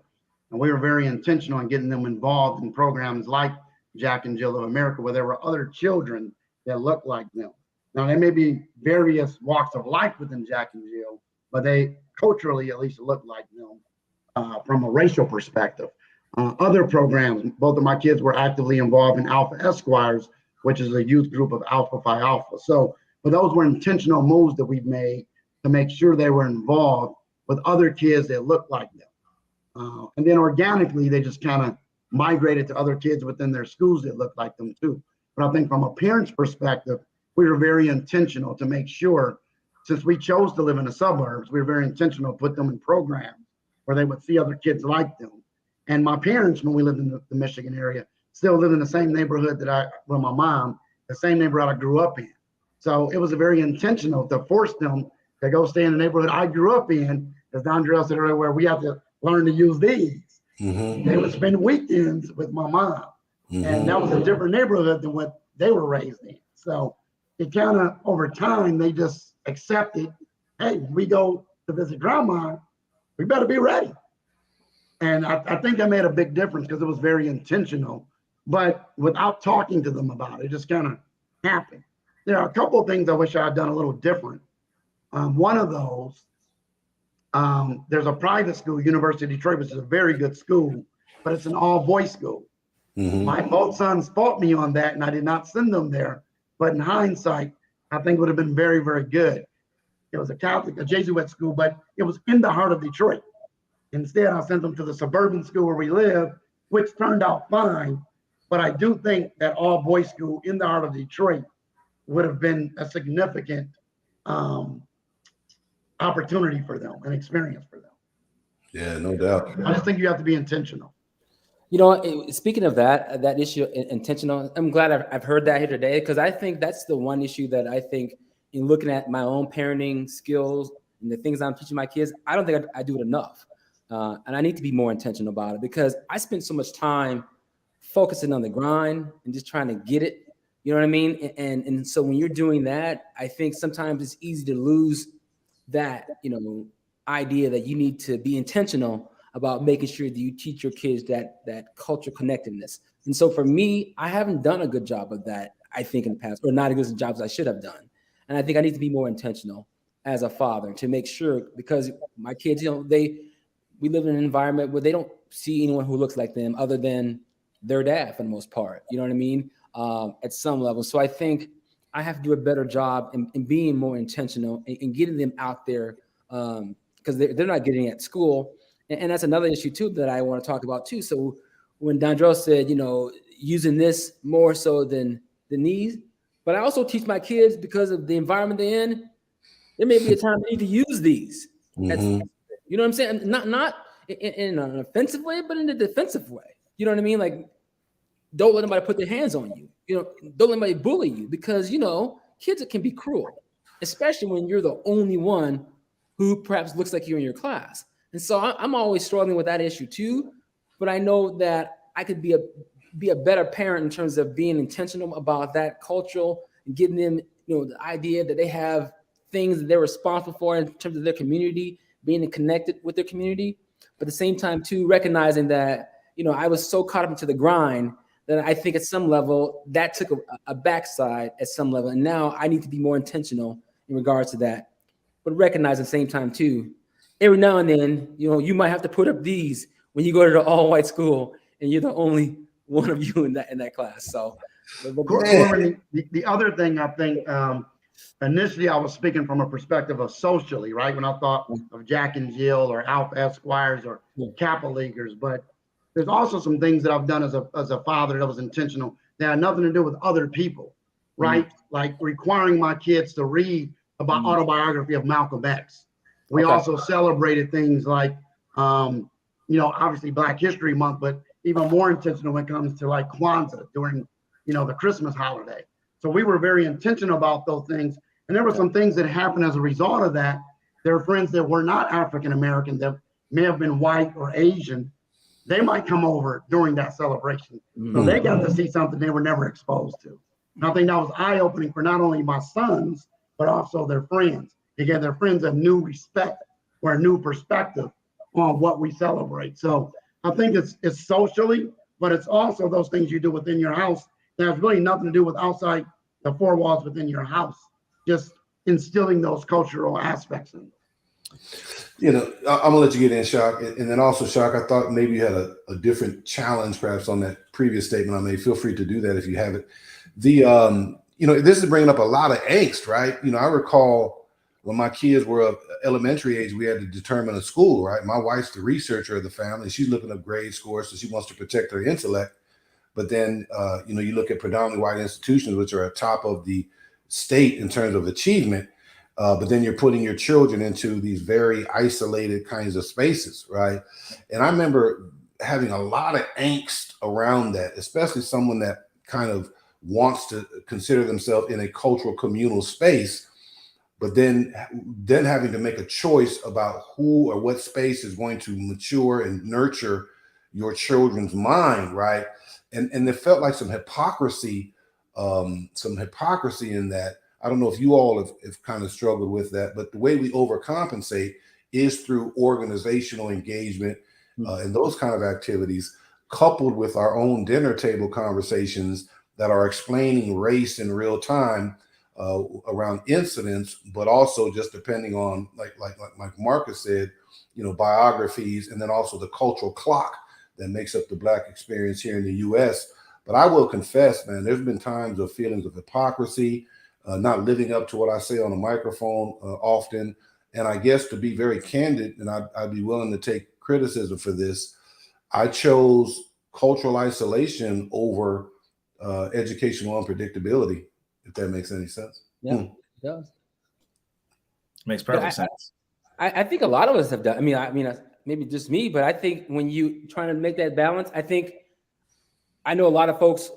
and we were very intentional in getting them involved in programs like Jack and Jill of America, where there were other children that looked like them. Now, there may be various walks of life within Jack and Jill, but they culturally at least look like them from a racial perspective. Other programs, both of my kids were actively involved in Alpha Esquires, which is a youth group of Alpha Phi Alpha. So, but those were intentional moves that we've made to make sure they were involved with other kids that looked like them. And then organically, they just kind of migrated to other kids within their schools that looked like them too. But I think from a parent's perspective, we were very intentional to make sure, since we chose to live in the suburbs, we were very intentional to put them in programs where they would see other kids like them. And my parents, when we lived in the Michigan area, still lived in the same neighborhood with my mom, the same neighborhood I grew up in. So it was very intentional to force them to go stay in the neighborhood I grew up in, as Dondrell said earlier, where we have to learn to use these. Mm-hmm. They would spend weekends with my mom. Mm-hmm. And that was a different neighborhood than what they were raised in. So it kind of over time, they just accepted, hey, we go to visit grandma, we better be ready. And I think that made a big difference because it was very intentional, but without talking to them about it, it just kind of happened. There are a couple of things I wish I had done a little different. One of those, there's a private school, University of Detroit, which is a very good school, but it's an all-boys school. My both sons fought me on that, and I did not send them there. But in hindsight, I think it would have been very, very good. It was a Catholic, a Jesuit school, but it was in the heart of Detroit. Instead, I sent them to the suburban school where we live, which turned out fine. But I do think that all-boys school in the heart of Detroit would have been a significant opportunity for them, an experience for them. Yeah, no doubt. I just think you have to be intentional. You know, speaking of that issue, intentional, I'm glad I've heard that here today, because I think that's the one issue that I think in looking at my own parenting skills and the things I'm teaching my kids, I don't think I do it enough. And I need to be more intentional about it, because I spend so much time focusing on the grind and just trying to get it. You know what I mean? And so when you're doing that, I think sometimes it's easy to lose that, idea that you need to be intentional about making sure that you teach your kids that culture connectedness. And so for me, I haven't done a good job of that, I think, in the past, or not as good jobs I should have done. And I think I need to be more intentional as a father to make sure, because my kids, we live in an environment where they don't see anyone who looks like them other than their dad for the most part. You know what I mean? At some level. So I think I have to do a better job in being more intentional and getting them out there, because they're not getting it at school. And that's another issue too that I want to talk about too. So when Dondrell said, using this more so than the needs, but I also teach my kids, because of the environment they're in, there may be a time they need to use these. You know what I'm saying? Not in an offensive way, but in a defensive way. You know what I mean? Like, don't let anybody put their hands on you. Don't let anybody bully you, because, kids can be cruel, especially when you're the only one who perhaps looks like you in your class. And so I'm always struggling with that issue too. But I know that I could be a better parent in terms of being intentional about that cultural and getting them, the idea that they have things that they're responsible for in terms of their community, being connected with their community. But at the same time too, recognizing that, I was so caught up into the grind that I think at some level that took a backside at some level. And now I need to be more intentional in regards to that. But recognize at the same time too, every now and then, you might have to put up these when you go to the all-white school and you're the only one of you in that class. So, Corbin, the other thing I think, initially I was speaking from a perspective of socially, right? When I thought of Jack and Jill or Alpha Esquires or Kappa Leaguers, but there's also some things that I've done as a father that was intentional that had nothing to do with other people, right? Like requiring my kids to read about autobiography of Malcolm X. We also celebrated things like, obviously Black History Month, but even more intentional when it comes to like Kwanzaa during, the Christmas holiday. So we were very intentional about those things. And there were some things that happened as a result of that. There are friends that were not African-American, that may have been white or Asian. They might come over during that celebration. So they got to see something they were never exposed to. And I think that was eye-opening for not only my sons, but also their friends. Again, their friends a new respect or a new perspective on what we celebrate. So I think it's socially, but it's also those things you do within your house that has really nothing to do with outside the four walls within your house, just instilling those cultural aspects in. I'm gonna let you get in, Shock, and then also, Shock, I thought maybe you had a different challenge perhaps on that previous statement I made. Feel free to do that if you have it. This is bringing up a lot of angst, right? I recall when my kids were of elementary age, we had to determine a school, right? My wife's the researcher of the family. She's looking up grade scores, so she wants to protect her intellect. But then, you look at predominantly white institutions, which are at top of the state in terms of achievement. But then you're putting your children into these very isolated kinds of spaces, right? And I remember having a lot of angst around that, especially someone that kind of wants to consider themselves in a cultural communal space, but then having to make a choice about who or what space is going to mature and nurture your children's mind, right? And there felt like some hypocrisy in that, I don't know if you all have kind of struggled with that, but the way we overcompensate is through organizational engagement and those kind of activities, coupled with our own dinner table conversations that are explaining race in real time around incidents, but also just depending on, like Marcus said, biographies, and then also the cultural clock that makes up the Black experience here in the U.S. But I will confess, man, there's been times of feelings of hypocrisy, not living up to what I say on a microphone often. And I guess, to be very candid, and I'd be willing to take criticism for this, I chose cultural isolation over educational unpredictability, if that makes any sense. Yeah, it does. Makes perfect sense. I think a lot of us have done. I mean, maybe just me, but I think when you trying to make that balance, I know a lot of folks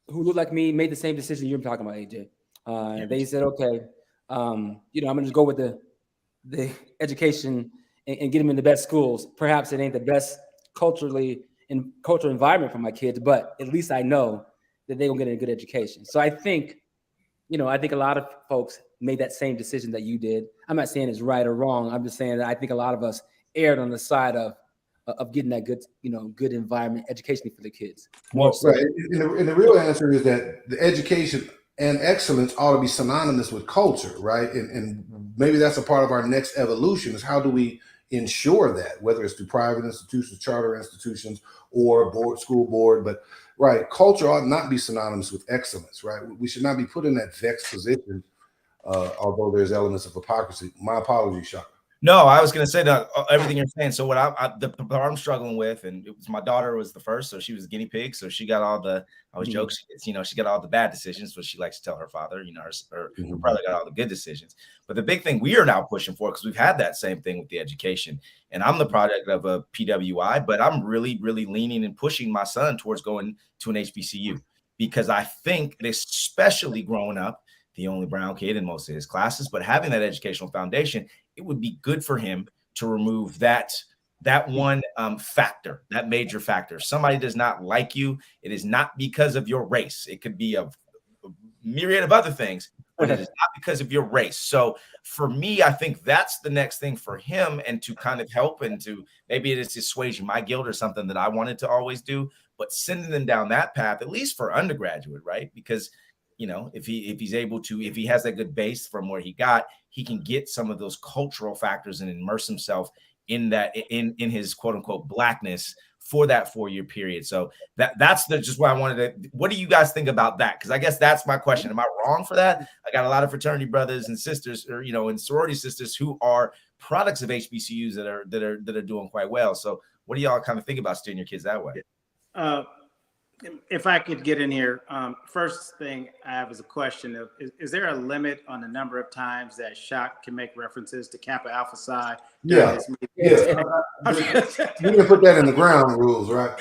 who look like me made the same decision you're talking about, AJ. They said, okay, I'm gonna just go with the education and get them in the best schools. Perhaps it ain't the best cultural environment for my kids, but at least I know that they're gonna get a good education. So I think a lot of folks made that same decision that you did. I'm not saying it's right or wrong. I'm just saying that I think a lot of us erred on the side of getting that good environment educationally for the kids. Well, right. And the real answer is that the education and excellence ought to be synonymous with culture, right? And maybe that's a part of our next evolution, is how do we ensure that, whether it's through private institutions, charter institutions, or school board, but right, culture ought not be synonymous with excellence, right? We should not be put in that vexed position, although there's elements of hypocrisy. My apologies, Shaka. No, I was going to say that everything you're saying. So what the part I'm struggling with, and it was my daughter was the first, so she was a guinea pig. So she got all the, I always joke, she got all the bad decisions, but she likes to tell her father, her brother got all the good decisions. But the big thing we are now pushing for, because we've had that same thing with the education, and I'm the product of a PWI, but I'm really, really leaning and pushing my son towards going to an HBCU, because I think, especially growing up, the only brown kid in most of his classes, but having that educational foundation, it would be good for him to remove that one factor, that major factor. If somebody does not like you, it is not because of your race. It could be a myriad of other things, but it is not because of your race. So for me, I think that's the next thing for him, and to kind of help, and to maybe it is assuaging my guilt or something that I wanted to always do, but sending them down that path, at least for undergraduate, right? Because if he's able to, if he has that good base from where he got, he can get some of those cultural factors and immerse himself in that, in his quote unquote Blackness for that 4-year period. So that's just what I wanted to. What do you guys think about that? Because I guess that's my question. Am I wrong for that? I got a lot of fraternity brothers and sisters, or and sorority sisters who are products of HBCUs that are doing quite well. So what do y'all kind of think about steering your kids that way? If I could get in here, first thing I have is a question of, is there a limit on the number of times that Shock can make references to Kappa Alpha Psi? Yeah. You didn't put that in the ground rules, right?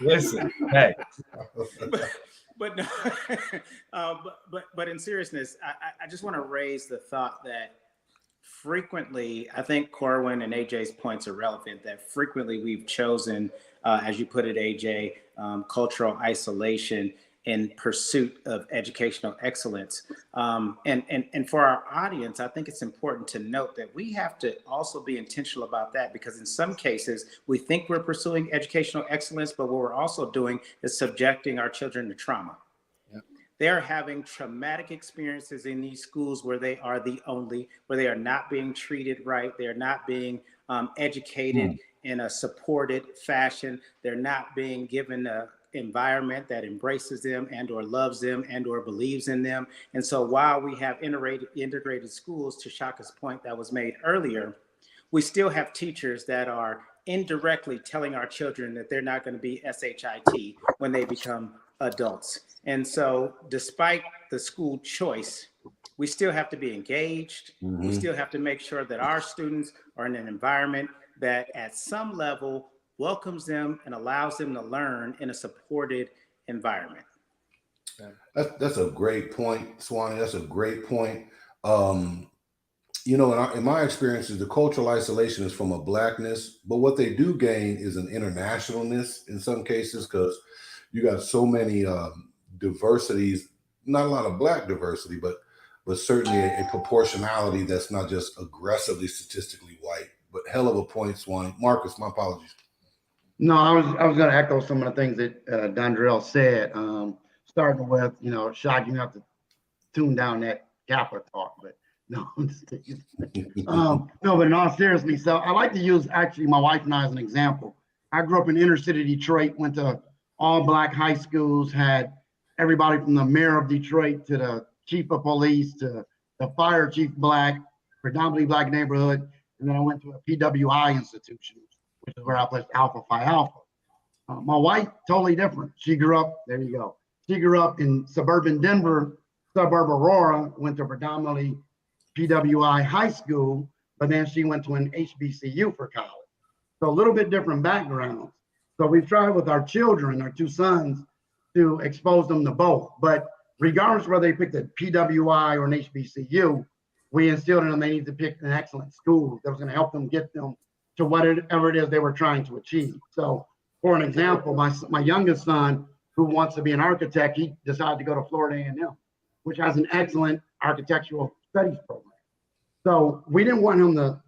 Listen. Hey. But no, but in seriousness, I just want to raise the thought that frequently, I think Corwin and AJ's points are relevant, that frequently we've chosen, as you put it, AJ, cultural isolation in pursuit of educational excellence. And for our audience, I think it's important to note that we have to also be intentional about that, because in some cases, we think we're pursuing educational excellence, but what we're also doing is subjecting our children to trauma. They're having traumatic experiences in these schools where they are where they are not being treated right. They're not being educated in a supported fashion. They're not being given an environment that embraces them and or loves them and or believes in them. And so while we have integrated schools, to Shaka's point that was made earlier, we still have teachers that are indirectly telling our children that they're not going to be SHIT when they become adults. And so despite the school choice, we still have to be engaged. We still have to make sure that our students are in an environment that at some level welcomes them and allows them to learn in a supported environment. That's a great point, Swanee. That's a great point. In my experiences, the cultural isolation is from a Blackness, but what they do gain is an internationalness in some cases, because you got so many diversities, not a lot of Black diversity, but but certainly a proportionality that's not just aggressively statistically white. But hell of a point, Swanee. Marcus, my apologies. No, I was going to echo some of the things that Dondrell said. Starting with, Shock, you have to tune down that Kappa talk, but no, no, but in all seriousness, so I like to use actually my wife and I as an example. I grew up in inner city Detroit, went to all black high schools, had everybody from the mayor of Detroit to the chief of police to the fire chief black, predominantly black neighborhood. And then I went to a PWI institution, which is where I played Alpha Phi Alpha. My wife, totally different. She grew up, there you go. She grew up in suburban Denver, suburb Aurora, went to predominantly PWI high school, but then she went to an HBCU for college. So a little bit different backgrounds. So we've tried with our children, our two sons, to expose them to both. But regardless of whether they picked a PWI or an HBCU, we instilled in them they need to pick an excellent school that was going to help them get them to whatever it is they were trying to achieve. So for an example, my youngest son, who wants to be an architect, he decided to go to Florida A&M, which has an excellent architectural studies program. So we didn't want him to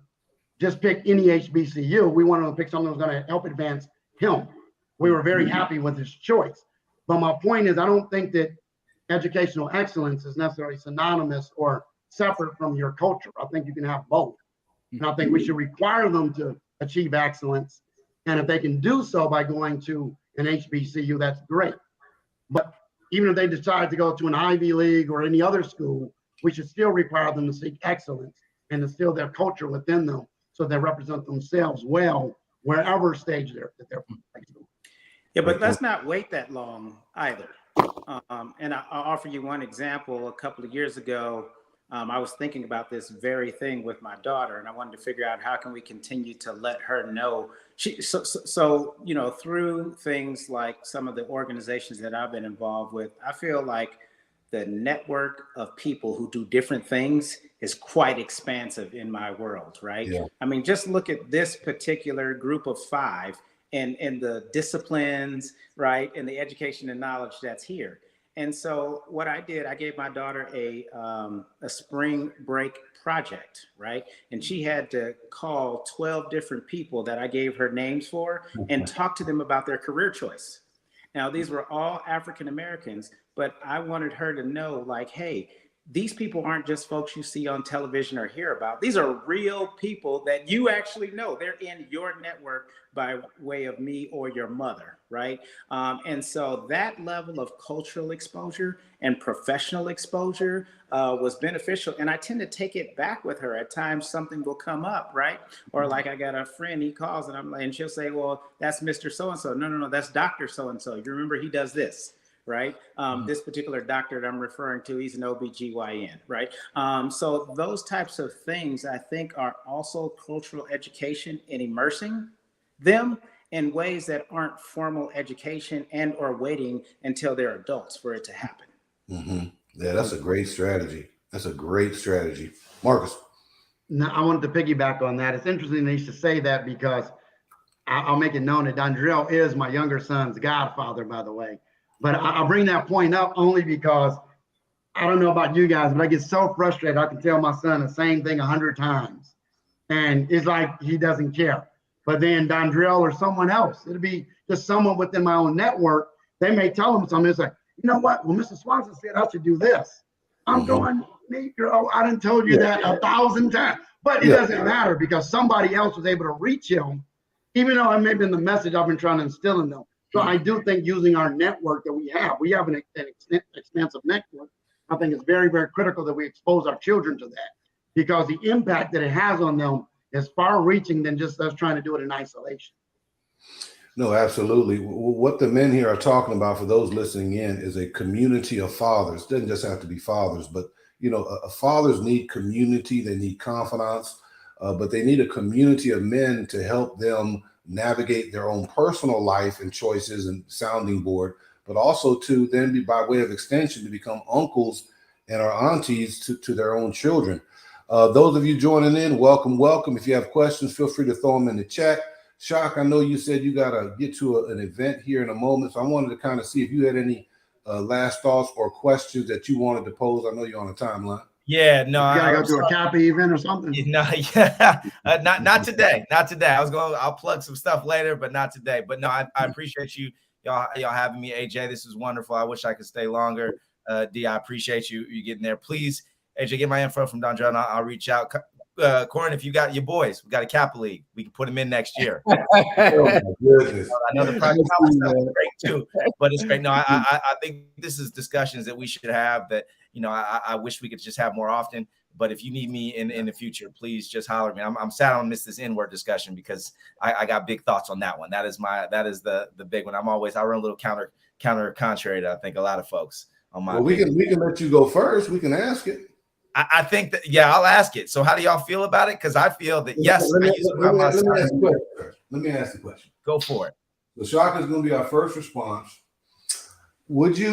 just pick any HBCU. We wanted him to pick something that was going to help advance him. We were very happy with his choice. But my point is, I don't think that educational excellence is necessarily synonymous or separate from your culture. I think you can have both. And I think we should require them to achieve excellence. And if they can do so by going to an HBCU, that's great. But even if they decide to go to an Ivy League or any other school, we should still require them to seek excellence and instill their culture within them so they represent themselves well wherever stage that they're from. Yeah, but let's not wait that long either. And I'll offer you one example. A couple of years ago, I was thinking about this very thing with my daughter, and I wanted to figure out how can we continue to let her know. So through things like some of the organizations that I've been involved with, I feel like the network of people who do different things is quite expansive in my world, right? Yeah. I mean, just look at this particular group of 5 and the disciplines, right? And the education and knowledge that's here. And so what I did, I gave my daughter a spring break project, right? And she had to call 12 different people that I gave her names for and talk to them about their career choice. Now, these were all African Americans, but I wanted her to know, like, hey, these people aren't just folks you see on television or hear about. These are real people that you actually know. They're in your network by way of me or your mother, right? And so that level of cultural exposure and professional exposure was beneficial. And I tend to take it back with her. At times something will come up, right? Or like I got a friend, he calls and she'll say, well, that's Mr. So-and-so. No, that's Dr. So-and-so. You remember he does this. Right? This particular doctor that I'm referring to, he's an OBGYN, right? So those types of things, I think, are also cultural education in immersing them in ways that aren't formal education and or waiting until they're adults for it to happen. Mm-hmm. Yeah, that's a great strategy. That's a great strategy. Marcus. Now, I wanted to piggyback on that. It's interesting that you should say that because I'll make it known that Dondrell is my younger son's godfather, by the way. But I'll bring that point up only because I don't know about you guys, but I get so frustrated. I can tell my son the same thing 100 times. And it's like he doesn't care. But then Dondrell or someone else, it'll be just someone within my own network. They may tell him something. It's like, you know what? Well, Mr. Swanson said I should do this. I'm going, girl, I done told you that 1,000 times. But it doesn't matter because somebody else was able to reach him, even though it may have been the message I've been trying to instill in them. So I do think using our network that we have an expansive network. I think it's very, very critical that we expose our children to that because the impact that it has on them is far reaching than just us trying to do it in isolation. No, absolutely. What the men here are talking about for those listening in is a community of fathers. It doesn't just have to be fathers, but fathers need community. They need confidants, but they need a community of men to help them navigate their own personal life and choices and sounding board, but also to then be, by way of extension, to become uncles and our aunties to their own children. Those of you joining in, welcome. If you have questions, feel free to throw them in the chat. Shock, I know you said you got to get to an event here in a moment, so I wanted to kind of see if you had any last thoughts or questions that you wanted to pose. I know you're on a timeline. Yeah, no, You gotta I go to a Kappa event or something. no, yeah, not today, not today. I'll plug some stuff later, but not today. But no, I appreciate y'all having me. AJ, this is wonderful. I wish I could stay longer. D, I appreciate you getting there. Please, AJ, get my info from Don John. I'll reach out. Corin, if you got your boys, we got a Kappa League. We can put them in next year. Oh my goodness. I know the private college stuff is great too, but it's great. No, I think this is discussions that we should have that, I wish we could just have more often. But if you need me in the future, please just holler at me. I'm sad I don't miss this N-word discussion because I got big thoughts on that one. That is the big one. I run a little contrary to I think a lot of folks on my. Well, we can let you go first. We can ask it. I think that, yeah, I'll ask it. So how do y'all feel about it? Because I feel that, yes, let me ask the question. Go for it. The shock is going to be our first response. Let me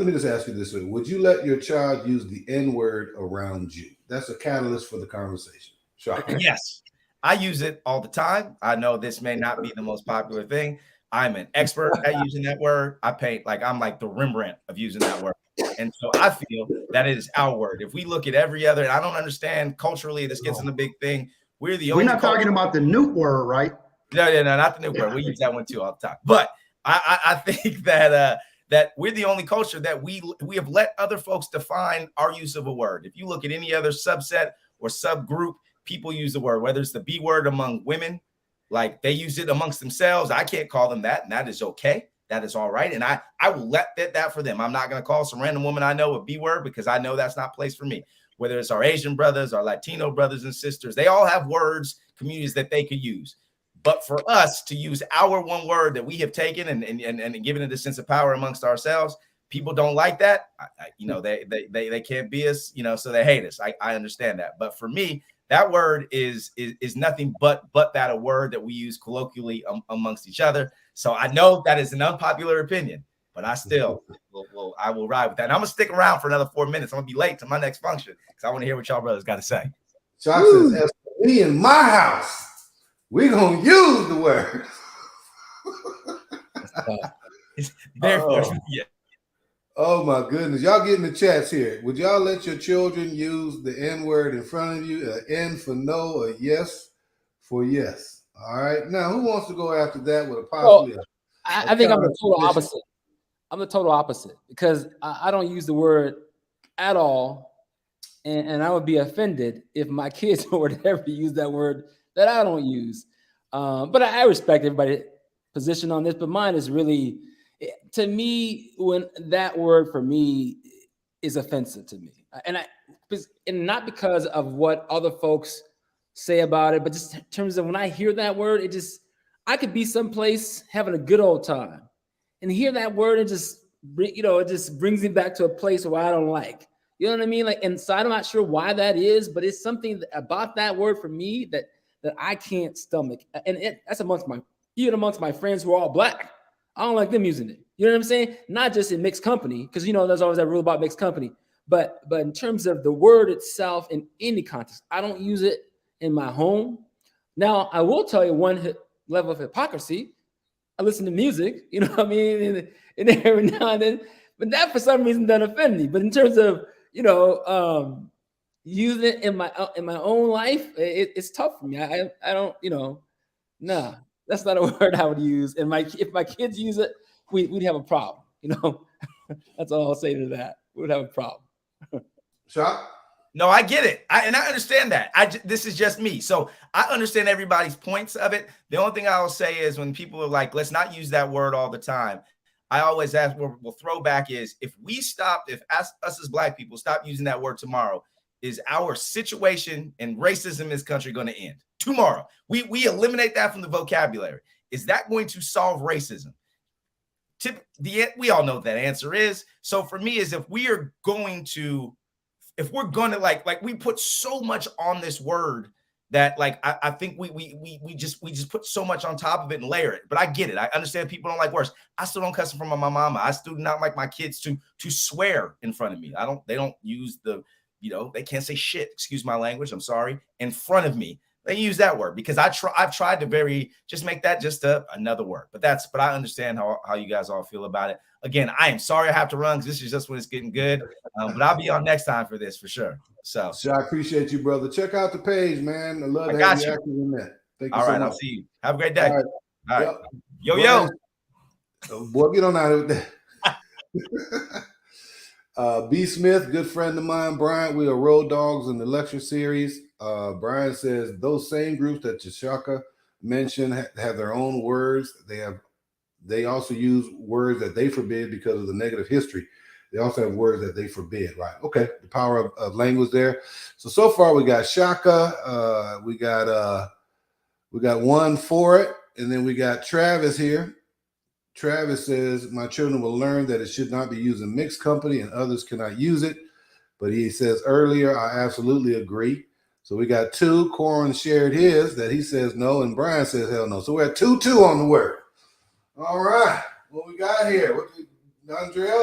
just ask you this way. Would you let your child use the N-word around you? That's a catalyst for the conversation. Shock. Yes, I use it all the time. I know this may not be the most popular thing. I'm an expert at using that word. I'm like the Rembrandt of using that word. And so I feel that it is our word. If we look at every other, and I don't understand culturally, this gets in the big thing. We're not talking about the new word, right? No, not the new word. We use that one too all the time. But I think that that we're the only culture that we have let other folks define our use of a word. If you look at any other subset or subgroup, people use the word, whether it's the B word among women, like they use it amongst themselves. I can't call them that, and that is okay. That is all right. And I will let that for them. I'm not going to call some random woman I know a B word because I know that's not placed for me. Whether it's our Asian brothers, our Latino brothers and sisters, they all have words, communities that they could use. But for us to use our one word that we have taken and given it a sense of power amongst ourselves, people don't like that. They can't be us, so they hate us. I understand that. But for me, that word is nothing but that a word that we use colloquially amongst each other. So I know that is an unpopular opinion, but I still I will ride with that. And I'm gonna stick around for another 4 minutes. I'm gonna be late to my next function because I want to hear what y'all brothers got to say. Shock says, as for me in my house, we're gonna use the word. Yeah. Oh my goodness. Y'all get in the chats here. Would y'all let your children use the N-word in front of you? An N for no, a yes for yes. All right. Now, who wants to go after that with a possibly? I think I'm the total opposite. I'm the total opposite because I don't use the word at all. And I would be offended if my kids were to ever use that word that I don't use. But I respect everybody's position on this. But mine is really, to me, when that word for me is offensive to me. And not because of what other folks say about it, but just in terms of when I hear that word, I could be someplace having a good old time and hear that word and it just brings me back to a place where I don't like, you know what I mean? Like, and so I'm not sure why that is, but it's something about that word for me that I can't stomach. And that's amongst my friends who are all Black. I don't like them using it. You know what I'm saying? Not just in mixed company, because there's always that rule about mixed company, but in terms of the word itself in any context, I don't use it in my home. Now, I will tell you one level of hypocrisy. I listen to music, you know what I mean? And every now and then, but that for some reason doesn't offend me. But in terms of, using it in my own life, it's tough for me. I don't, nah, that's not a word I would use. And if my kids use it, we'd have a problem, That's all I'll say to that. We'd have a problem. Shock? No, I get it. I understand that. This is just me. So I understand everybody's points of it. The only thing I will say is when people are like, let's not use that word all the time. I always ask, we'll throw back is if us as Black people stop using that word tomorrow, is our situation and racism in this country going to end? Tomorrow. We eliminate that from the vocabulary. Is that going to solve racism? We all know what that answer is. So for me is if we're going to like we put so much on this word that I think we just put so much on top of it and layer it. But I get it. I understand people don't like words. I still don't cuss in front of my mama. I still do not like my kids to swear in front of me. They don't use they can't say shit, excuse my language, I'm sorry, in front of me. they use that word because I've tried to just make that just another word. But I understand how you guys all feel about it. Again, I am sorry I have to run because this is just when it's getting good. But I'll be on next time for this for sure. So I appreciate you, brother. Check out the page, man. I love to have you active in that. Thank you all so right, much. I'll see you. Have a great day. All right. All right. Yep. Yo. Boy, get on out of there. B. Smith, good friend of mine, Brian. We are Road Dogs in the lecture series. Brian says those same groups that Chashaka mentioned have their own words. They also use words that they forbid because of the negative history. They also have words that they forbid, right? Okay, the power of language there. So far we got Shaka, we got one for it, and then we got Travis here. Travis says, my children will learn that it should not be used in mixed company and others cannot use it. But he says earlier, I absolutely agree. So we got 2. Corin shared his that he says no, and Brian says hell no. So we're at 2-2 on the word. All right. What we got here? Andrea,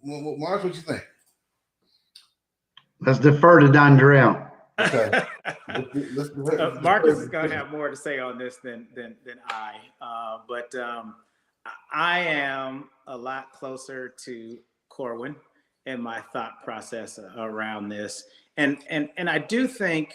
Mark, what you think? Let's defer to Dondrell. Okay. Marcus is going to have more to say on this than I. But I am a lot closer to Corwin in my thought process around this. And I do think,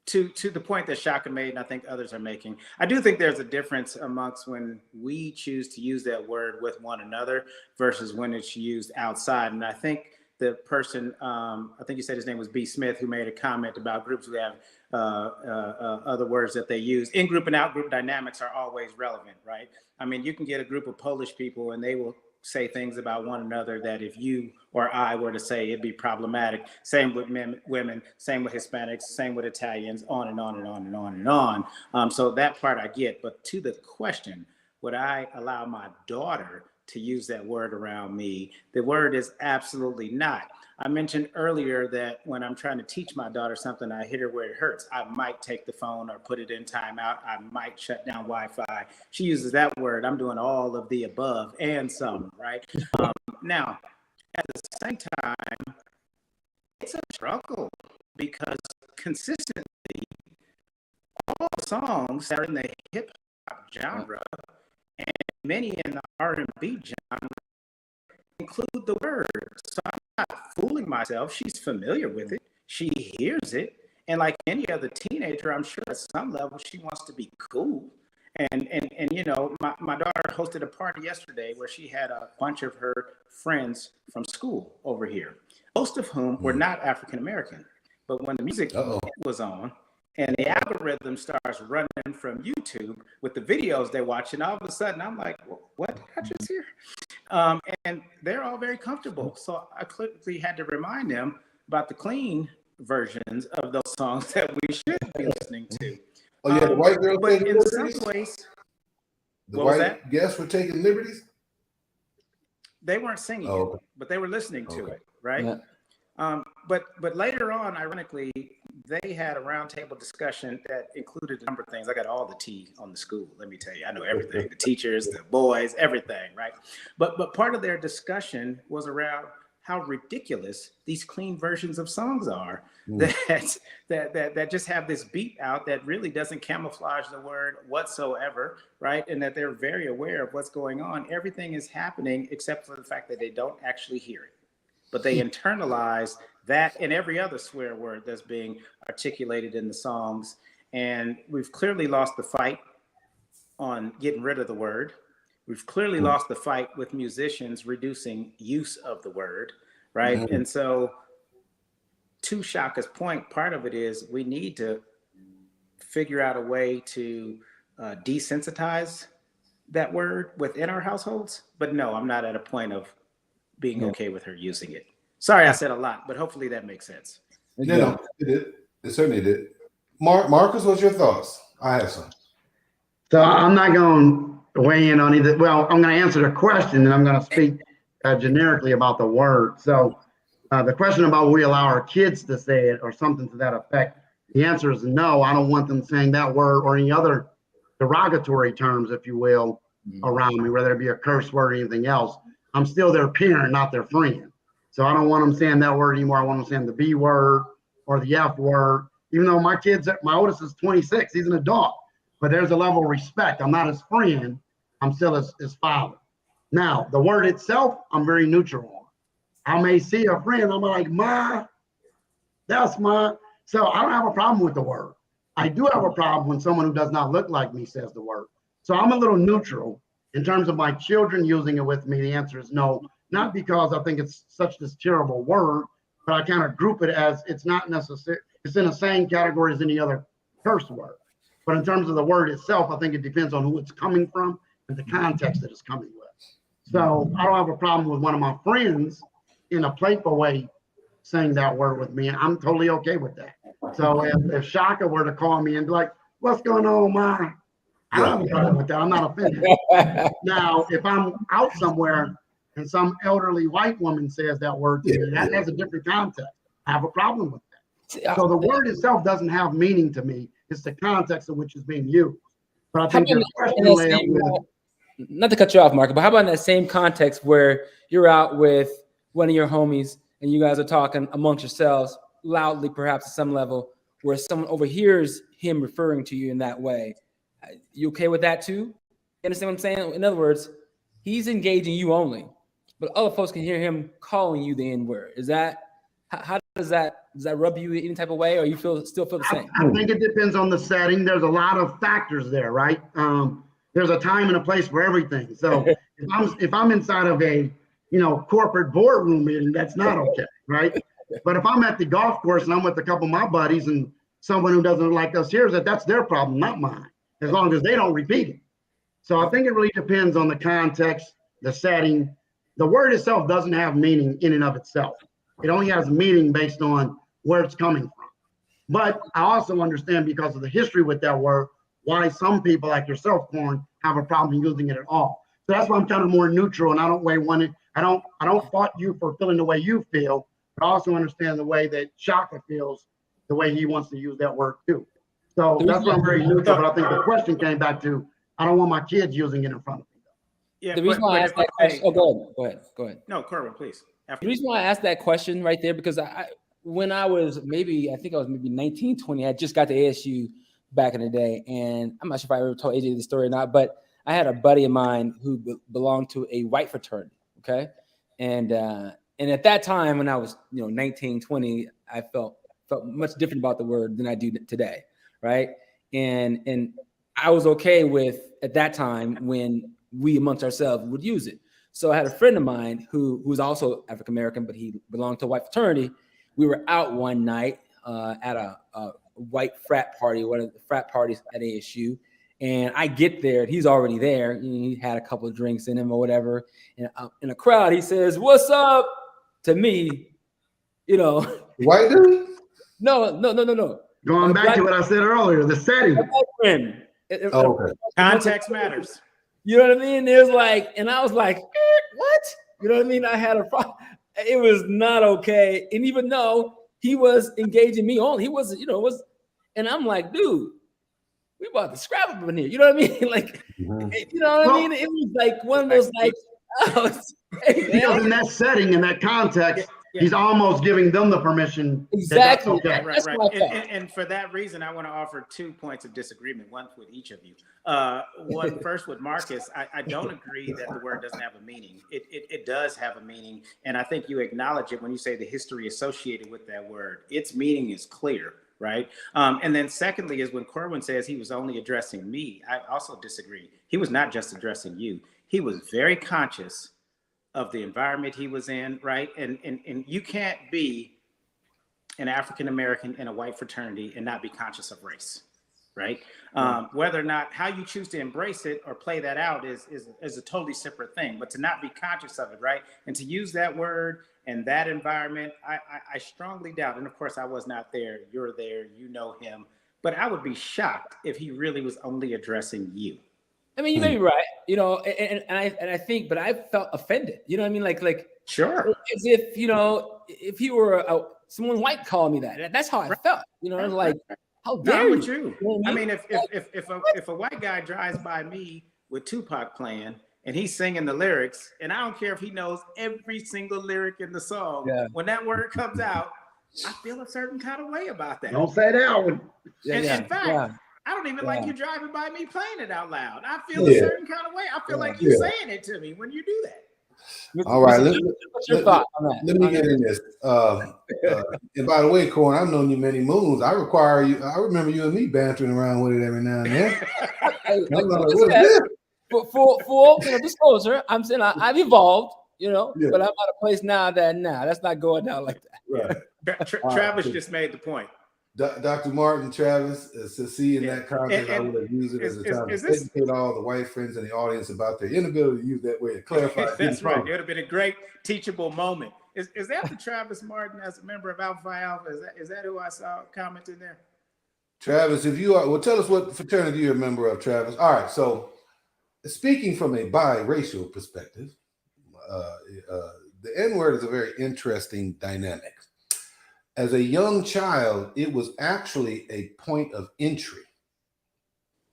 to the point that Shaka made, and I think others are making, I do think there's a difference amongst when we choose to use that word with one another versus when it's used outside. And I think the person, I think you said his name was B. Smith, who made a comment about groups who have other words that they use. In-group and out-group dynamics are always relevant, right? I mean, you can get a group of Polish people and they will say things about one another that if you or I were to say, it'd be problematic. Same with women, same with Hispanics, same with Italians, on and on and on and on and on. So that part I get. But to the question, would I allow my daughter to use that word around me? The word is absolutely not. I mentioned earlier that when I'm trying to teach my daughter something, I hit her where it hurts. I might take the phone or put it in timeout. I might shut down Wi-Fi. She uses that word. I'm doing all of the above and some, right? Now, at the same time, it's a struggle because consistently, all songs that are in the hip hop genre and many in the R&B genre include the word. So I'm not fooling myself. She's familiar with it. She hears it. And like any other teenager, I'm sure at some level she wants to be cool. And you know, my daughter hosted a party yesterday where she had a bunch of her friends from school over here, most of whom were not African American. But when the music was on and the algorithm starts running from YouTube with the videos they're watching, all of a sudden I'm like, what did I just hear? And they're all very comfortable. So I quickly had to remind them about the clean versions of those songs that we should be listening to. Oh, yeah, the white girl. But in some ways, the white guests were taking liberties? They weren't singing it, but they were listening to it, right? Yeah. But later on, ironically, they had a roundtable discussion that included a number of things. I got all the tea on the school, let me tell you. I know everything, the teachers, the boys, everything, right? But part of their discussion was around how ridiculous these clean versions of songs are that just have this beat out that really doesn't camouflage the word whatsoever, right? And that they're very aware of what's going on. Everything is happening except for the fact that they don't actually hear it. But they internalize that and every other swear word that's being articulated in the songs. And we've clearly lost the fight on getting rid of the word. We've clearly lost the fight with musicians reducing use of the word, right? And so to Shaka's point, part of it is we need to figure out a way to desensitize that word within our households. But no, I'm not at a point of being okay with her using it. Sorry, I said a lot, but hopefully that makes sense. No, it did. It certainly did. Marcus, what's your thoughts? I have some. So I'm not going to weigh in on either. Well, I'm going to answer the question and I'm going to speak generically about the word. So the question about will we allow our kids to say it or something to that effect, the answer is no. I don't want them saying that word or any other derogatory terms, if you will, around me, whether it be a curse word or anything else. I'm still their parent, not their friend. So I don't want them saying that word anymore. I want them saying the B word or the F word. even though my oldest is 26, he's an adult, but there's a level of respect. I'm not his friend. I'm still his father. Now, the word itself, I'm very neutral on. I may see a friend, I'm like, ma, that's my. So I don't have a problem with the word. I do have a problem when someone who does not look like me says the word. So I'm a little neutral. In terms of my children using it with me, the answer is no. Not because I think it's such this terrible word, but I kind of group it as it's not necessary. It's in the same category as any other curse word. But in terms of the word itself, I think it depends on who it's coming from and the context that it's coming with. So I don't have a problem with one of my friends in a playful way saying that word with me. I'm totally okay with that. So if Shaka were to call me and be like, what's going on, Ma? I don't have a problem with that. I'm not offended. Now, if I'm out somewhere and some elderly white woman says that word to me, that has a different context. I have a problem with that. So the word itself doesn't have meaning to me. It's the context in which it's being used. But I think the question led with, not to cut you off, Mark, but how about in that same context where you're out with one of your homies and you guys are talking amongst yourselves loudly, perhaps at some level, where someone overhears him referring to you in that way? You okay with that too? You understand what I'm saying? In other words, he's engaging you only, but other folks can hear him calling you the N-word. Is that how does that rub you any type of way, or you still feel the same? I think it depends on the setting. There's a lot of factors there, right? There's a time and a place for everything. So if I'm inside of a corporate boardroom meeting, that's not okay, right? But if I'm at the golf course and I'm with a couple of my buddies and someone who doesn't like us hears that, that's their problem, not mine, as long as they don't repeat it. So I think it really depends on the context, the setting. The word itself doesn't have meaning in and of itself. It only has meaning based on where it's coming from. But I also understand, because of the history with that word, why some people like yourself, Corn, have a problem using it at all. So that's why I'm kind of more neutral, and I don't fault you for feeling the way you feel, but I also understand the way that Shaka feels, the way he wants to use that word too. So that's why I'm very neutral. But I think the question came back to, I don't want my kids using it in front of me. Yeah, the reason why I asked that question. Oh, go ahead. No, Corbin, please. The reason why I asked that question right there, because when I was maybe 19, 20, I just got to ASU back in the day, and I'm not sure if I ever told AJ the story or not, but I had a buddy of mine who belonged to a white fraternity. Okay, and at that time when I was 19, 20, I felt much different about the word than I do today, right? And I was okay with, at that time, when we amongst ourselves would use it. So I had a friend of mine who was also African American, but he belonged to a white fraternity. We were out one night at a white frat party, one of the frat parties at ASU, and I get there and he's already there. He had a couple of drinks in him or whatever, and in a crowd he says, "What's up?" to me, White dude? No. Going back to what I said earlier, the setting. Friend. Okay. Context matters. You know what I mean? There's and I was like, what? You know what I mean? I had a problem. It was not okay. And even though he was engaging me only, he wasn't, and I'm like, dude, we about to scrap up in here. You know what I mean? You know what I mean? It was like one of those Because in that setting, in that context, he's almost giving them the permission. Exactly. Okay. Right. And for that reason, I want to offer 2 points of disagreement, one with each of you. One first with Marcus. I don't agree that the word doesn't have a meaning. It does have a meaning. And I think you acknowledge it when you say the history associated with that word. Its meaning is clear, right? And then secondly is when Corwin says he was only addressing me, I also disagree. He was not just addressing you. He was very conscious of the environment he was in, right? And you can't be an African American in a white fraternity and not be conscious of race, right? Whether or not how you choose to embrace it or play that out is a totally separate thing. But to not be conscious of it, right? And to use that word and that environment, I strongly doubt. And of course, I was not there. You're there. You know him. But I would be shocked if he really was only addressing you. I mean, you may be right, and I think, but I felt offended. You know what I mean? Like sure, as if if he were someone white calling me that. That's how I felt. It was like, how dare you? You know what I mean? If a white guy drives by me with Tupac playing and he's singing the lyrics, and I don't care if he knows every single lyric in the song, when that word comes out, I feel a certain kind of way about that. Don't say that one. In fact, yeah. I don't even like you driving by me playing it out loud. I feel Yeah. a certain kind of way. I feel like you Yeah. saying it to me when you do that. All right, What's your thought on that? Let me get in this. And by the way, Corn, I've known you many moons. I remember you and me bantering around with it every now and then. For disclosure, I'm saying I've evolved, Yeah. but I'm at a place now that's not going down like that. Right. Travis just made the point. Dr. Martin, Travis, to see in that context, I would have used it as a time to educate all the white friends in the audience about their inability to use that way to clarify. That's right. It would have been a great teachable moment. Is that the Travis Martin as a member of Alpha Phi Alpha? Is that who I saw commenting there? Travis, if you are, well, tell us what fraternity you're a member of, Travis. All right. So, speaking from a biracial perspective, the N-word is a very interesting dynamic. As a young child, it was actually a point of entry.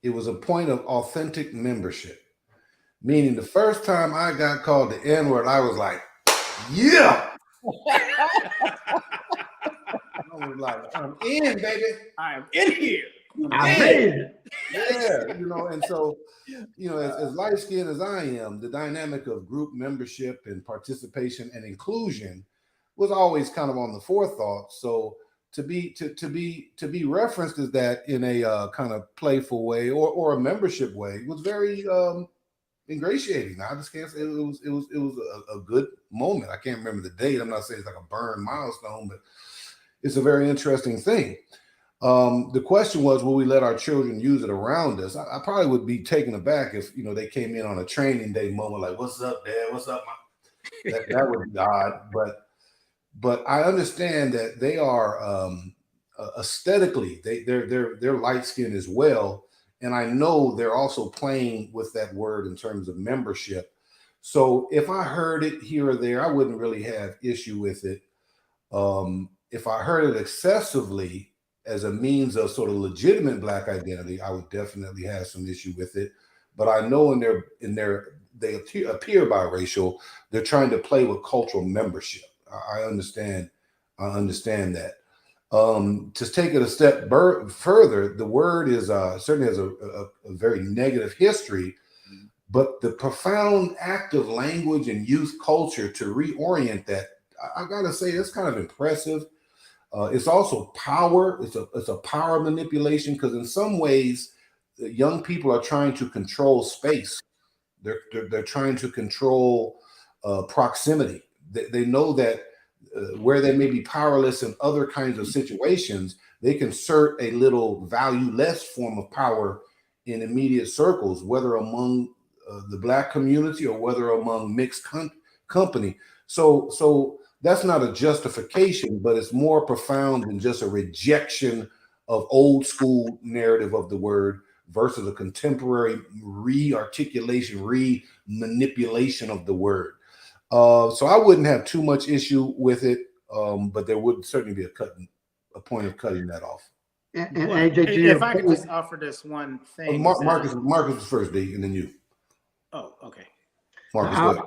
It was a point of authentic membership. Meaning the first time I got called the N-word, I was like, yeah. I was like, I'm in, baby. I am in here. I made it. Yeah, and so, as light-skinned as I am, the dynamic of group membership and participation and inclusion was always kind of on the forethought. So to be referenced as that in a kind of playful way or a membership way was very ingratiating. I just can't say it was a good moment. I can't remember the date. I'm not saying it's like a burn milestone, but it's a very interesting thing. The question was, will we let our children use it around us? I probably would be taken aback if they came in on a training day moment, like, "What's up, Dad? What's up, Mom?" That would be odd, but I understand that they are aesthetically they're light skinned as well, and I know they're also playing with that word in terms of membership. So if I heard it here or there, I wouldn't really have issue with it. If I heard it excessively as a means of sort of legitimate Black identity, I would definitely have some issue with it. But I know they appear biracial. They're trying to play with cultural membership. I understand that. To take it a step further, the word is certainly has a very negative history, but the profound act of language and youth culture to reorient that, I gotta say, that's kind of impressive. It's also power. It's a power manipulation, because in some ways, young people are trying to control space. They're trying to control proximity. They know that where they may be powerless in other kinds of situations, they can assert a little valueless form of power in immediate circles, whether among the Black community or whether among mixed company. So that's not a justification, but it's more profound than just a rejection of old school narrative of the word versus a contemporary re-articulation, re-manipulation of the word. So I wouldn't have too much issue with it, but there would certainly be a point of cutting that off. And AJ, if I could just offer this one thing. Marcus was first, D, and then you. Oh, okay. Marcus, go ahead.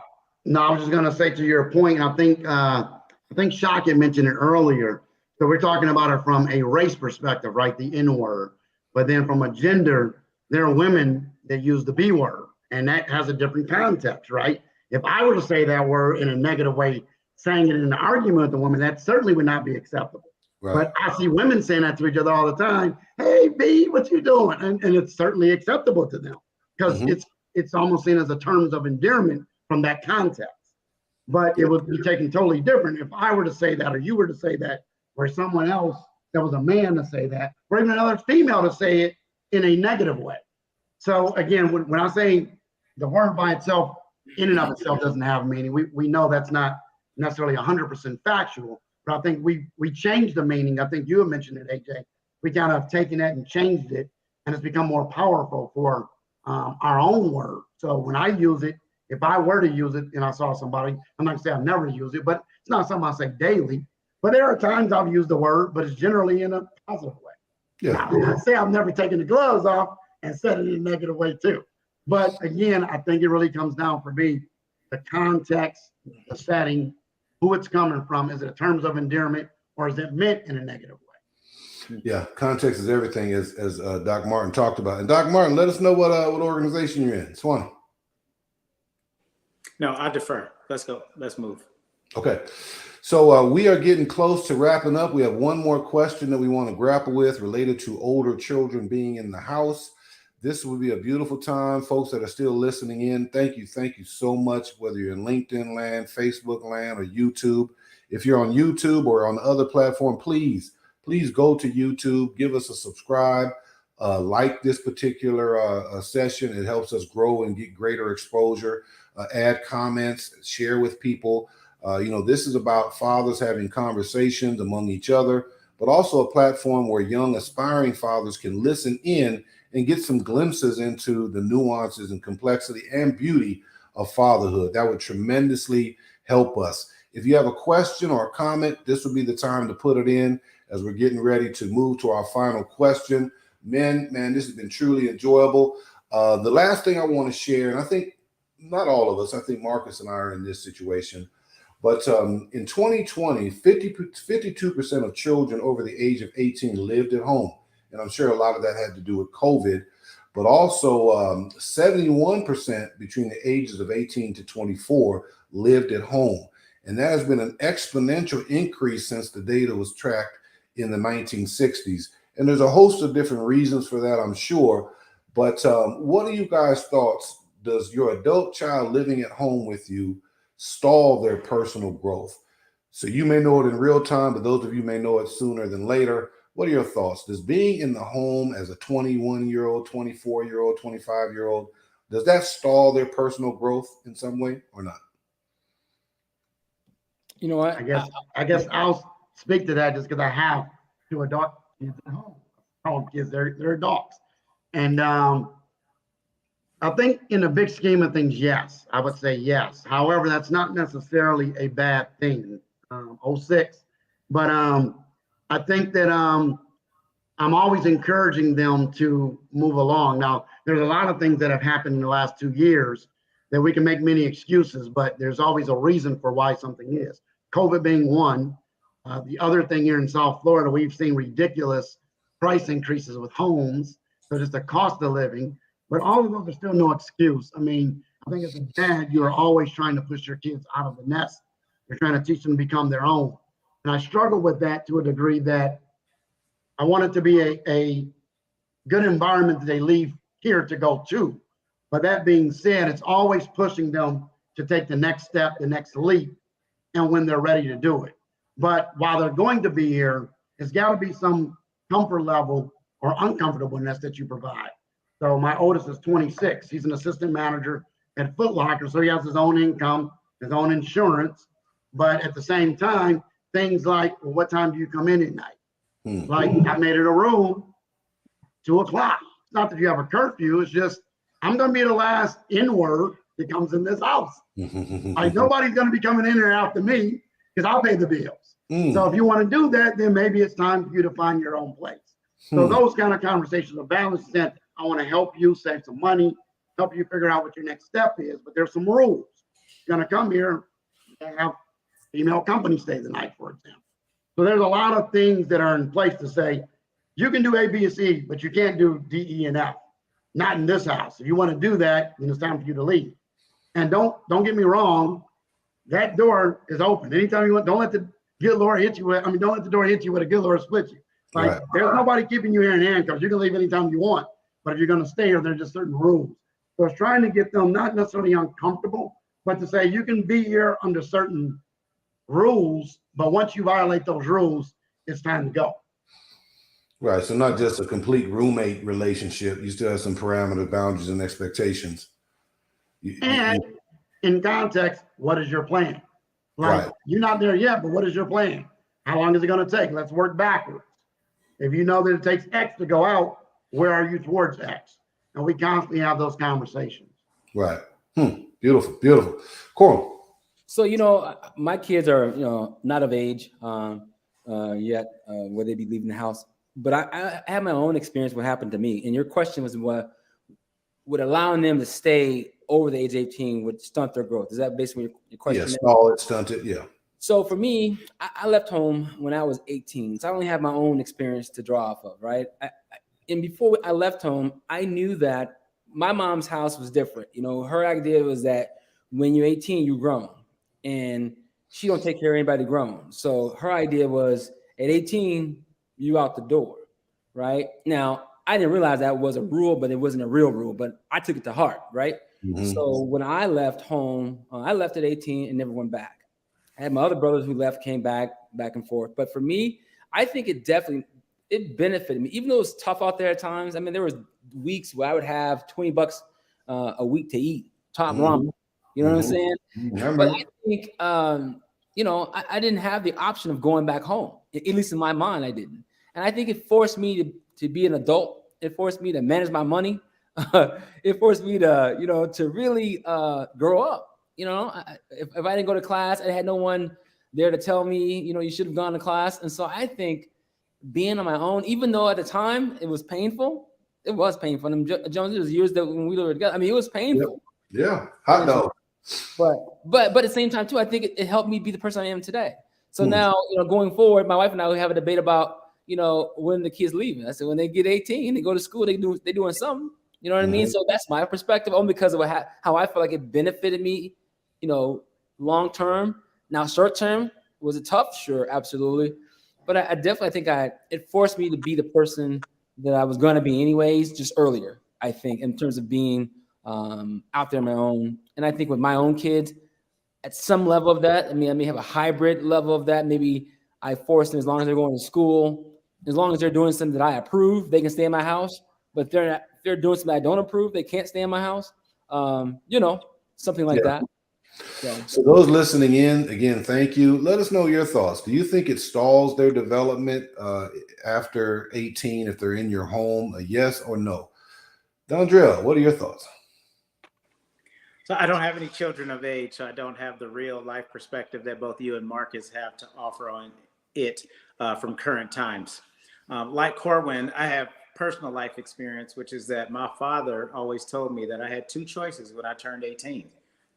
No, I was just going to say to your point, I think Shock had mentioned it earlier. So we're talking about it from a race perspective, right? The N word. But then from a gender, there are women that use the B word, and that has a different context, right? If I were to say that word in a negative way, saying it in an argument with a woman, that certainly would not be acceptable. Right. But I see women saying that to each other all the time. Hey, B, what you doing? And it's certainly acceptable to them, because it's almost seen as a terms of endearment from that context. But it would be taken totally different if I were to say that, or you were to say that, or someone else that was a man to say that, or even another female to say it in a negative way. So again, when I say the word by itself, in and of itself, doesn't have meaning, we know that's not necessarily 100% factual, but I think we changed the meaning. I think you have mentioned it, AJ. We kind of taken it and changed it, and it's become more powerful for our own word. So when I use it, if I were to use it and I saw somebody, I'm not gonna say I've never used it, but it's not something I say daily. But there are times I've used the word, but it's generally in a positive way. Yeah. I say I've never taken the gloves off and said it in a negative way too. But again, I think it really comes down for me, the context, the setting, who it's coming from. Is it in terms of endearment, or is it meant in a negative way? Yeah, context is everything, as Doc Martin talked about. And Doc Martin, let us know what organization you're in. Swanee. No, I defer. Let's go. Let's move. Okay. So we are getting close to wrapping up. We have one more question that we want to grapple with related to older children being in the house. This will be a beautiful time. Folks that are still listening in, thank you so much, whether you're in LinkedIn land, Facebook land, or YouTube. If you're on YouTube or on the other platform, please go to YouTube, give us a subscribe, like this particular session. It helps us grow and get greater exposure. Add comments, share with people. This is about fathers having conversations among each other, but also a platform where young aspiring fathers can listen in and get some glimpses into the nuances and complexity and beauty of fatherhood. That would tremendously help us. If you have a question or a comment, this would be the time to put it in as we're getting ready to move to our final question. Man, this has been truly enjoyable. The last thing I want to share, and I think not all of us, I think Marcus and I are in this situation, but in 2020, 52% of children over the age of 18 lived at home. And I'm sure a lot of that had to do with COVID, but also 71% between the ages of 18 to 24 lived at home. And that has been an exponential increase since the data was tracked in the 1960s. And there's a host of different reasons for that, I'm sure. But what are you guys' thoughts? Does your adult child living at home with you stall their personal growth? So you may know it in real time, but those of you may know it sooner than later. What are your thoughts? Does being in the home as a 21-year-old, 24-year-old, 25-year-old, does that stall their personal growth in some way or not? You know what? I guess I'll speak to that just because I have two adult kids at home. Home kids, they're adults. And I think in the big scheme of things, yes, I would say yes. However, that's not necessarily a bad thing. 06. But I think that I'm always encouraging them to move along. Now, there's a lot of things that have happened in the last 2 years that we can make many excuses, but there's always a reason for why something is. COVID being one. The other thing here in South Florida, we've seen ridiculous price increases with homes. So just the cost of living, but all of those are still no excuse. I mean, I think as a dad, you're always trying to push your kids out of the nest. You're trying to teach them to become their own. And I struggle with that to a degree that I want it to be a good environment that they leave here to go to. But that being said, it's always pushing them to take the next step, the next leap, and when they're ready to do it. But while they're going to be here, there's got to be some comfort level or uncomfortableness that you provide. So my oldest is 26. He's an assistant manager at Foot Locker. So he has his own income, his own insurance. But at the same time, things like, well, what time do you come in at night? Like I made it a rule, 2 o'clock. It's not that you have a curfew. It's just, I'm going to be the last N-word that comes in this house. Like nobody's going to be coming in here after me because I'll pay the bills. So if you want to do that, then maybe it's time for you to find your own place. So those kind of conversations are balanced. That I want to help you save some money, help you figure out what your next step is. But there's some rules. You're going to come here and have female company stay the night, for example. So there's a lot of things that are in place to say, you can do A, B, and C, but you can't do D, E, and F. Not in this house. If you want to do that, then it's time for you to leave. And don't get me wrong, that door is open. Anytime you want, don't let the good Lord hit you with, don't let the door hit you with a good Lord split you. Like right. There's nobody keeping you here in handcuffs. You can leave anytime you want, but if you're going to stay here, there's just certain rules. So it's trying to get them not necessarily uncomfortable, but to say you can be here under certain rules, but once you violate those rules, it's time to go. Right. So not just a complete roommate relationship. You still have some parameters, boundaries, and expectations. In context, what is your plan? Like, right. You're not there yet, but what is your plan? How long is it going to take? Let's work backwards. If you know that it takes X to go out, where are you towards X? And we constantly have those conversations. Right. Beautiful, beautiful. Cool. So, my kids are, not of age yet, where they be leaving the house. But I have my own experience, what happened to me. And your question was what would allowing them to stay over the age of 18 would stunt their growth. Is that basically your question? Yeah, stall it, stunt it, yeah. So for me, I left home when I was 18. So I only have my own experience to draw off of, right? And before I left home, I knew that my mom's house was different. You know, her idea was that when you're 18, you're grown, and she don't take care of anybody grown. So her idea was at 18, you out the door, right? Now, I didn't realize that was a rule, but it wasn't a real rule, but I took it to heart, right? Mm-hmm. So when I left home, I left at 18 and never went back. I had my other brothers who left, came back and forth. But for me, I think it benefited me, even though it was tough out there at times. I mean, there was weeks where I would have $20 a week to eat, top ramen. You know what I'm saying? But I think, you know, I didn't have the option of going back home. At least in my mind, I didn't. And I think it forced me to be an adult. It forced me to manage my money. It forced me to, you know, to really grow up. You know, if I didn't go to class, I had no one there to tell me, you know, you should have gone to class. And so I think being on my own, even though at the time it was painful, it was painful. And Jones, it was years that when we were together, I mean, it was painful. Yeah, hot dog. But at the same time too, I think it helped me be the person I am today. So now, you know, going forward, my wife and I, we have a debate about, you know, when the kids leaving. I said, when they get 18, they go to school, they're doing something. You know what I mean? So that's my perspective, only because of how I feel like it benefited me, you know, long term. Now, short term, was it tough? Sure, absolutely. But I definitely think it forced me to be the person that I was going to be anyways, just earlier, I think, in terms of being out there on my own. And I think with my own kids, at some level of that, I mean, I may have a hybrid level of that. Maybe I force them, as long as they're going to school, as long as they're doing something that I approve, they can stay in my house. But if they're doing something I don't approve, they can't stay in my house. You know, something like that. So those listening in, again, thank you. Let us know your thoughts. Do you think it stalls their development after 18 if they're in your home? A yes or no? Dondrell, what are your thoughts? So I don't have any children of age, so I don't have the real life perspective that both you and Marcus have to offer on it from current times. Like Corwin, I have personal life experience, which is that my father always told me that I had two choices when I turned 18.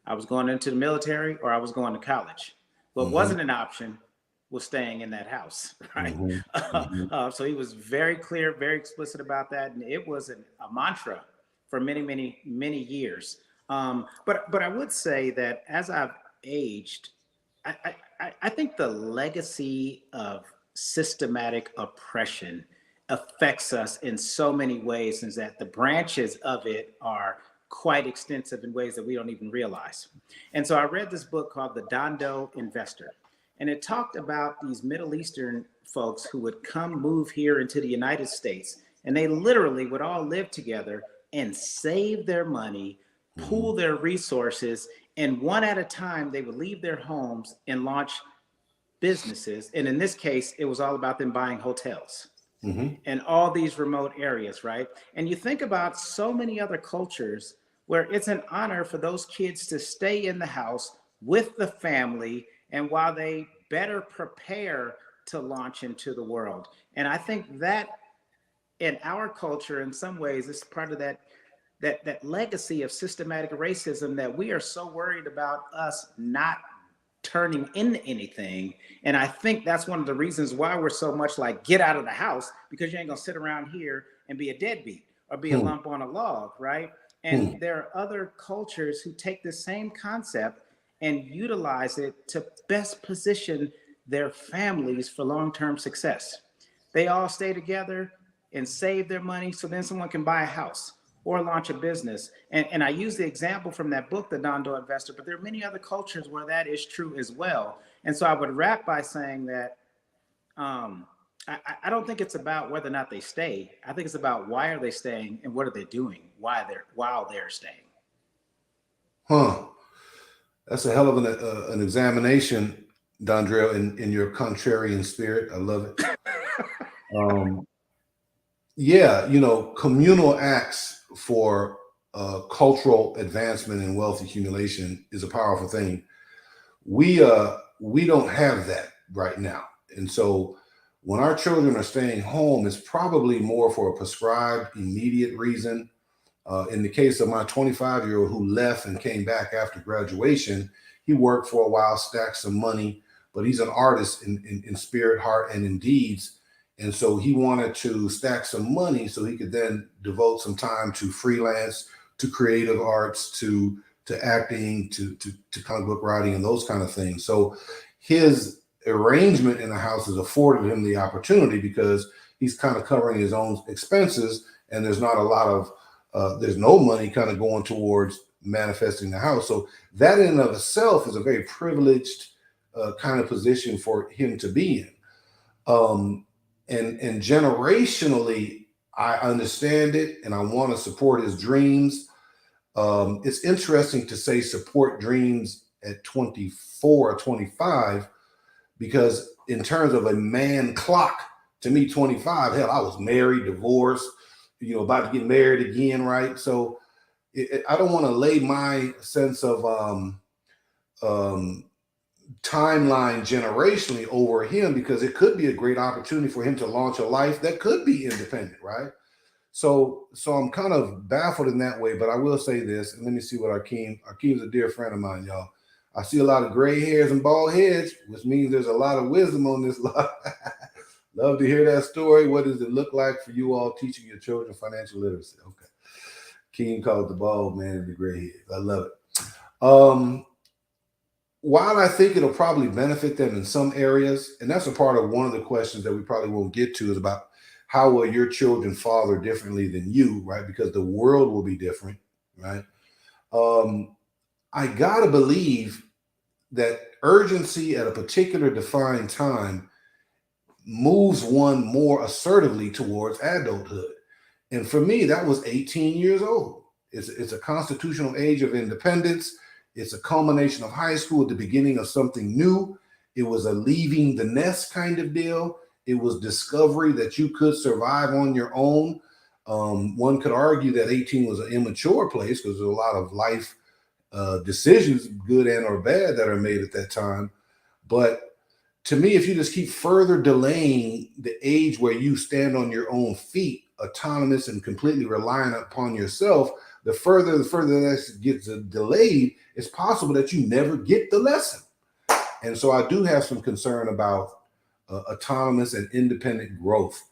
I was going into the military or I was going to college. What wasn't an option was staying in that house, right? So he was very clear, very explicit about that. And it was a mantra for many, many, many years. But I would say that as I've aged, I think the legacy of systematic oppression affects us in so many ways, and that the branches of it are quite extensive in ways that we don't even realize. And so I read this book called The Dondo Investor, and it talked about these Middle Eastern folks who would move here into the United States, and they literally would all live together and save their money, pool their resources, and one at a time, they would leave their homes and launch businesses. And in this case, it was all about them buying hotels. And all these remote areas, right? And you think about so many other cultures where it's an honor for those kids to stay in the house with the family, and while they better prepare to launch into the world. And I think that in our culture, in some ways, it's part of that legacy of systematic racism that we are so worried about us not turning into anything. And I think that's one of the reasons why we're so much like, get out of the house, because you ain't gonna sit around here and be a deadbeat or be a lump on a log, right? And there are other cultures who take the same concept and utilize it to best position their families for long-term success. They all stay together and save their money so then someone can buy a house or launch a business. And I use the example from that book, The Dondo Investor, but there are many other cultures where that is true as well. And so I would wrap by saying that I don't think it's about whether or not they stay. I think it's about why are they staying and what are they doing while they're staying. That's a hell of an examination, Dondrell, in your contrarian spirit. I love it. Yeah, you know, communal acts for cultural advancement and wealth accumulation is a powerful thing. We don't have that right now. And so when our children are staying home, it's probably more for a prescribed immediate reason. In the case of my 25-year-old who left and came back after graduation, he worked for a while, stacked some money, but he's an artist in spirit, heart, and in deeds. And so he wanted to stack some money so he could then devote some time to freelance, to creative arts, to acting, to comic book writing, and those kind of things. So his arrangement in the house has afforded him the opportunity because he's kind of covering his own expenses, and there's not a lot of there's no money kind of going towards manifesting the house. So that in and of itself is a very privileged kind of position for him to be in. And generationally, I understand it, and I want to support his dreams. It's interesting to say support dreams at 24 or 25, because in terms of a man clock, to me, 25, hell, I was married, divorced, about to get married again, right? So I don't want to lay my sense of timeline generationally over him, because it could be a great opportunity for him to launch a life that could be independent, right? So I'm kind of baffled in that way, but I will say this, and let me see what Akeem's a dear friend of mine, y'all. I see a lot of gray hairs and bald heads, which means there's a lot of wisdom on this lot. Love to hear that story. What does it look like for you all teaching your children financial literacy? Okay. Akeem called the bald man and the gray hairs. I love it. While I think it'll probably benefit them in some areas, and that's a part of one of the questions that we probably won't get to, is about how will your children father differently than you, right? Because the world will be different, right? I gotta believe that urgency at a particular defined time moves one more assertively towards adulthood. And for me, that was 18 years old. It's a constitutional age of independence. It's a culmination of high school at the beginning of something new. It was a leaving the nest kind of deal. It was discovery that you could survive on your own. One could argue that 18 was an immature place because there's a lot of life decisions, good and or bad, that are made at that time. But to me, if you just keep further delaying the age where you stand on your own feet, autonomous and completely reliant upon yourself, the further that gets delayed, it's possible that you never get the lesson. And so I do have some concern about autonomous and independent growth.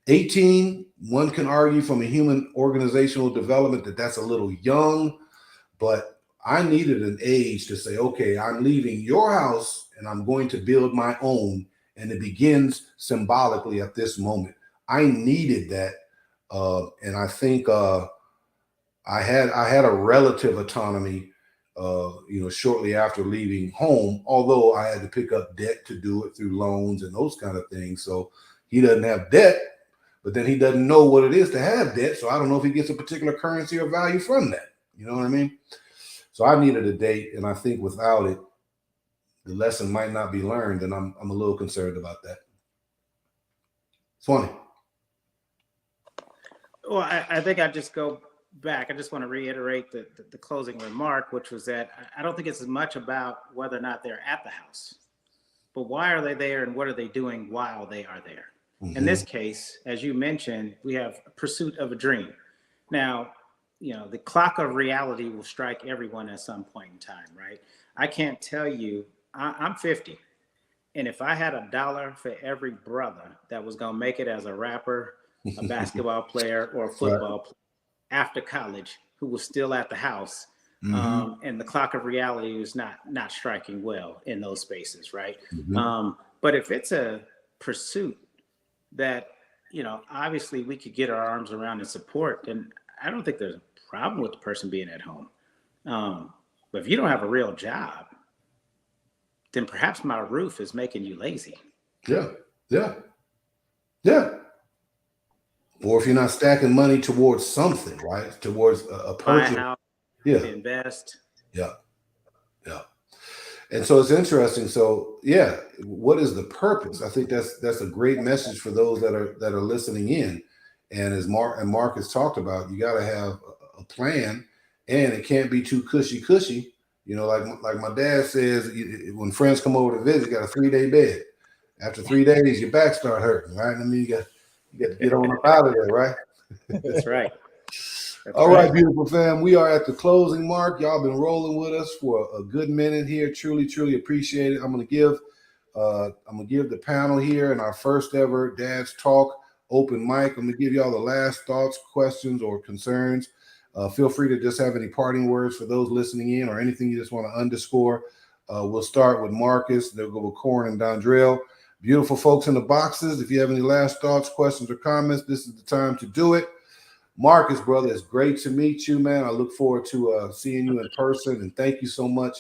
18, one can argue from a human organizational development that that's a little young, but I needed an age to say, okay, I'm leaving your house and I'm going to build my own. And it begins symbolically at this moment. I needed that. And I think I had a relative autonomy, shortly after leaving home, although I had to pick up debt to do it through loans and those kind of things. So he doesn't have debt, but then he doesn't know what it is to have debt. So I don't know if he gets a particular currency or value from that. You know what I mean? So I needed a date, and I think without it, the lesson might not be learned, and I'm a little concerned about that. Swanee. Well, I think I just go back. I just want to reiterate the closing remark, which was that I don't think it's as much about whether or not they're at the house, but why are they there and what are they doing while they are there? Mm-hmm. In this case, as you mentioned, we have a pursuit of a dream. Now, the clock of reality will strike everyone at some point in time, right? I can't tell you, I'm 50. And if I had $1 for every brother that was going to make it as a rapper, a basketball player, or a football player after college who was still at the house, mm-hmm. And the clock of reality was not striking well in those spaces, right? Mm-hmm. But if it's a pursuit that, obviously we could get our arms around and support, then I don't think there's a problem with the person being at home. But if you don't have a real job, then perhaps my roof is making you lazy. Yeah. Or if you're not stacking money towards something, right? Towards a purchase. House, invest. Yeah. And so it's interesting. So yeah, what is the purpose? I think that's a great message for those that are listening in. And as Mark has talked about, you got to have a plan, and it can't be too cushy. Like my dad says, when friends come over to visit, you got a 3-day bed. After 3 days, your back start hurting, right? I mean, you got to get on up out of there, right? That's right. All right, beautiful fam. We are at the closing mark. Y'all been rolling with us for a good minute here. Truly, truly appreciate it. I'm going to give I'm gonna give the panel here in our first ever Dad's Talk open mic. I'm gonna give y'all the last thoughts, questions, or concerns. Feel free to just have any parting words for those listening in, or anything you just want to underscore. We'll start with Marcus. They'll go with Corin and Dondrell. Beautiful folks in the boxes. If you have any last thoughts, questions, or comments, this is the time to do it. Marcus, brother, it's great to meet you, man. I look forward to seeing you in person, and thank you so much.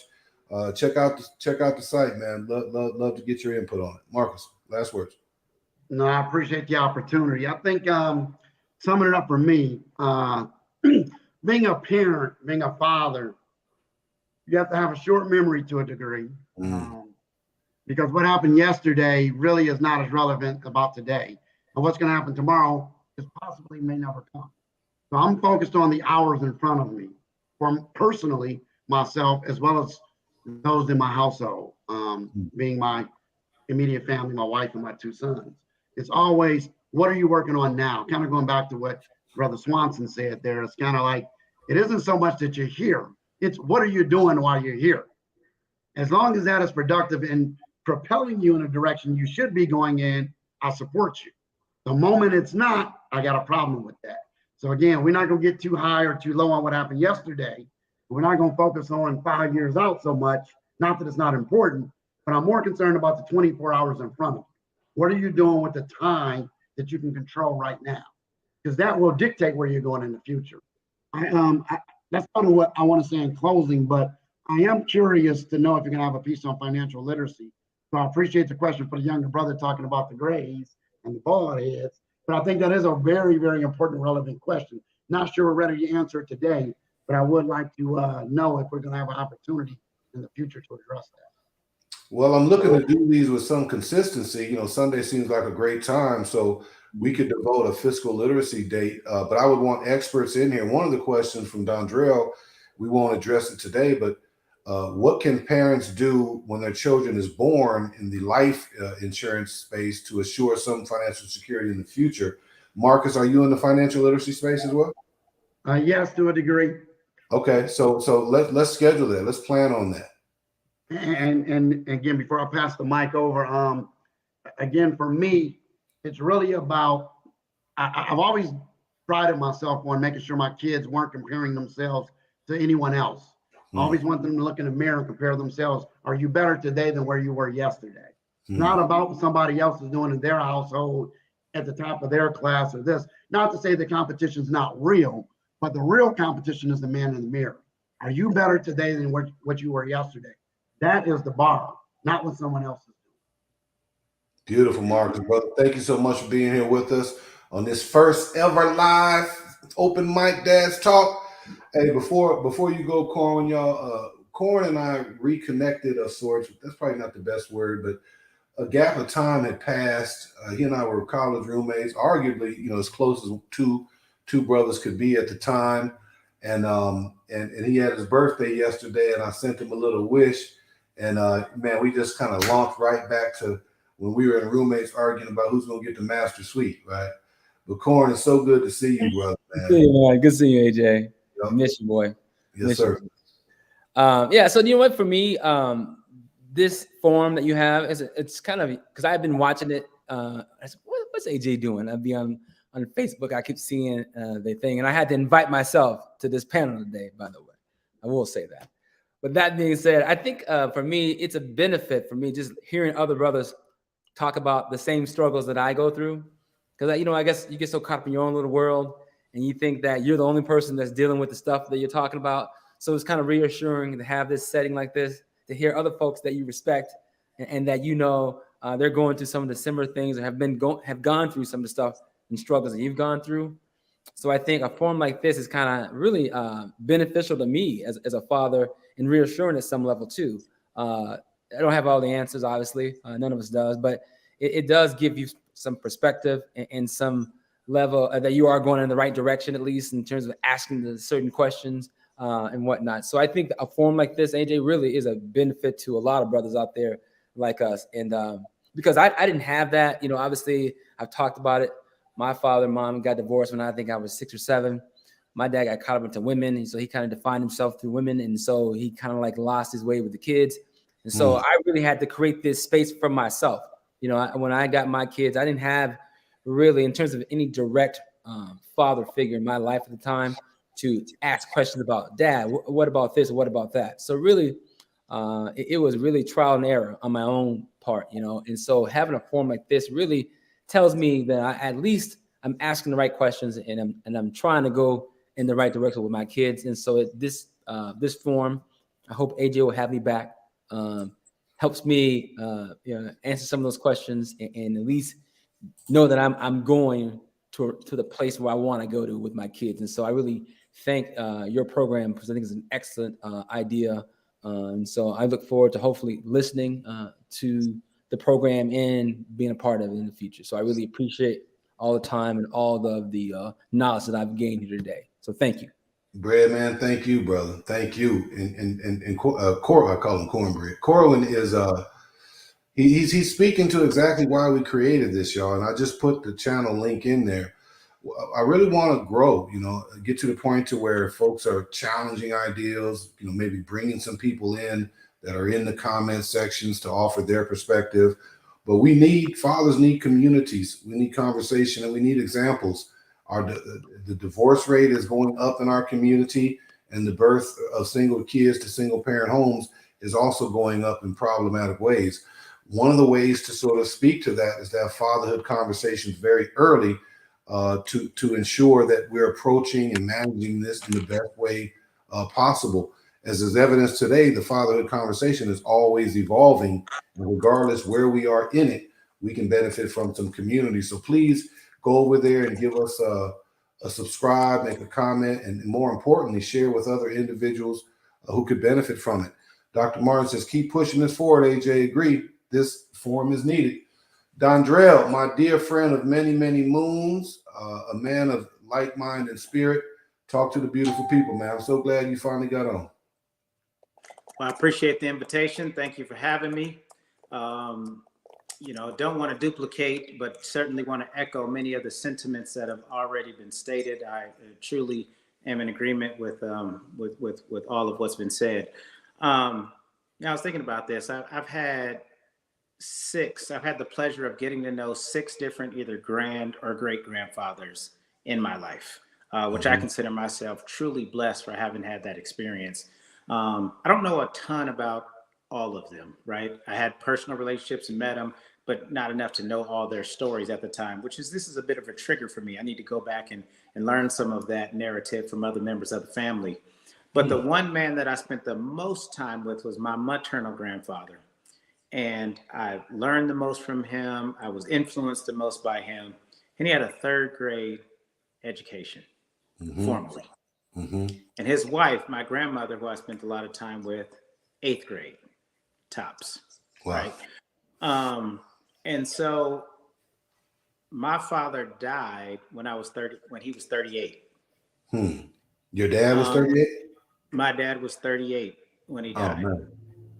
Check out the site, man. Love to get your input on it. Marcus, last words. No, I appreciate the opportunity. I think summing it up for me, being a parent, being a father, you have to have a short memory to a degree. Because what happened yesterday really is not as relevant about today. And what's going to happen tomorrow is possibly may never come. So I'm focused on the hours in front of me, for personally myself, as well as those in my household, being my immediate family, my wife and my two sons. It's always, what are you working on now? Kind of going back to what Brother Swanson said there. It's kind of like, it isn't so much that you're here. It's what are you doing while you're here? As long as that is productive and propelling you in a direction you should be going in, I support you. The moment it's not, I got a problem with that. So again, we're not going to get too high or too low on what happened yesterday. We're not going to focus on 5 years out so much. Not that it's not important, but I'm more concerned about the 24 hours in front of you. What are you doing with the time that you can control right now? Because that will dictate where you're going in the future. That's kind of what I want to say in closing, but I am curious to know if you're going to have a piece on financial literacy. So I appreciate the question for the younger brother talking about the grays and the bald heads, but I think that is a very, very important, relevant question. Not sure we're ready to answer it today, but I would like to know if we're going to have an opportunity in the future to address that. Well, I'm looking to do these with some consistency. You know, Sunday seems like a great time, so we could devote a fiscal literacy date, but I would want experts in here. One of the questions from Dondrell, we won't address it today, but what can parents do when their children is born in the life insurance space to assure some financial security in the future? Marcus, are you in the financial literacy space as well? Yes, to a degree. Okay, so let's schedule that. Let's plan on that. And again, before I pass the mic over, again, for me, it's really about, I've always prided myself on making sure my kids weren't comparing themselves to anyone else. I always want them to look in the mirror and compare themselves. Are you better today than where you were yesterday? Not about what somebody else is doing in their household at the top of their class or this. Not to say the competition is not real, but the real competition is the man in the mirror. Are you better today than what you were yesterday? That is the bar, not what someone else is doing. Beautiful, Marcus, brother. Thank you so much for being here with us on this first ever live open mic Dad's Talk. Hey, before you go, Corin, y'all, Corin and I reconnected of sorts. That's probably not the best word, but a gap of time had passed. He and I were college roommates, arguably, you know, as close as two brothers could be at the time. And he had his birthday yesterday, and I sent him a little wish. And man, we just kind of launched right back to when we were in roommates arguing about who's gonna get the master suite, right? But Corin, it's so good to see you, brother. Man. Good to see you, man. Good to see you, AJ. Yep. Miss you, boy. Yes, Miss sir. You. Yeah. So you know what? For me, this forum that you have it's kind of because I've been watching it. I said, what's AJ doing? I'd be on Facebook. I keep seeing the thing, and I had to invite myself to this panel today. By the way, I will say that. But that being said, I think for me, it's a benefit for me just hearing other brothers talk about the same struggles that I go through. Because, you know, I guess you get so caught up in your own little world and you think that you're the only person that's dealing with the stuff that you're talking about. So it's kind of reassuring to have this setting like this, to hear other folks that you respect and that, you know, they're going through some of the similar things or have gone through some of the stuff and struggles that you've gone through. So I think a forum like this is kind of really beneficial to me as a father and reassuring at some level too. I don't have all the answers, obviously. None of us does, but it does give you some perspective and some level that you are going in the right direction, at least in terms of asking the certain questions and whatnot. So I think a forum like this, AJ, really is a benefit to a lot of brothers out there like us. And because I didn't have that, you know, obviously I've talked about it. My father and mom got divorced when I think I was 6 or 7. My dad got caught up into women. And so he kind of defined himself through women. And so he kind of like lost his way with the kids. And so I really had to create this space for myself. You know, when I got my kids, I didn't have really, in terms of any direct father figure in my life at the time to ask questions about, Dad, what about this? What about that? So really, it was really trial and error on my own part, you know. And so having a forum like this really tells me that at least I'm asking the right questions, and I'm trying to go in the right direction with my kids. And so this forum, I hope AJ will have me back. Helps me answer some of those questions, and at least know that I'm going to the place where I want to go to with my kids. And so I really thank your program, because I think it's an excellent idea. And so I look forward to hopefully listening to the program and being a part of it in the future. So I really appreciate all the time and all the knowledge that I've gained here today. So thank you. Bread man, thank you, brother. Thank you. And I call him Cornbread. Corwin is he's speaking to exactly why we created this, y'all. And I just put the channel link in there. I really want to grow, you know, get to the point to where folks are challenging ideals, you know, maybe bringing some people in that are in the comment sections to offer their perspective. But fathers need communities. We need conversation, and we need examples. The divorce rate is going up in our community, and the birth of single kids to single parent homes is also going up in problematic ways. One of the ways to sort of speak to that is to have fatherhood conversations very early, to ensure that we're approaching and managing this in the best way possible. As is evidence today, the fatherhood conversation is always evolving, and regardless where we are in it, we can benefit from some community. So please go over there and give us a subscribe, make a comment, and more importantly, share with other individuals who could benefit from it. Dr. Martin says, keep pushing this forward, AJ. Agree. This forum is needed. Dondrell, my dear friend of many, many moons, a man of like mind and spirit. Talk to the beautiful people, man. I'm so glad you finally got on. Well, I appreciate the invitation. Thank you for having me. You know, don't want to duplicate, but certainly want to echo many of the sentiments that have already been stated. I truly am in agreement with all of what's been said. Now, I was thinking about this. I've had the pleasure of getting to know 6 different either grand or great grandfathers in my life, which I consider myself truly blessed for having had that experience. I don't know a ton about all of them, right? I had personal relationships and met them, but not enough to know all their stories at the time, this is a bit of a trigger for me. I need to go back and learn some of that narrative from other members of the family. But the one man that I spent the most time with was my maternal grandfather. And I learned the most from him. I was influenced the most by him. And he had a 3rd grade education, formally. And his wife, my grandmother, who I spent a lot of time with, 8th grade, tops. Wow. Right? And so my father died when he was 38. Your dad was 38? My dad was 38 when he died. Oh, man.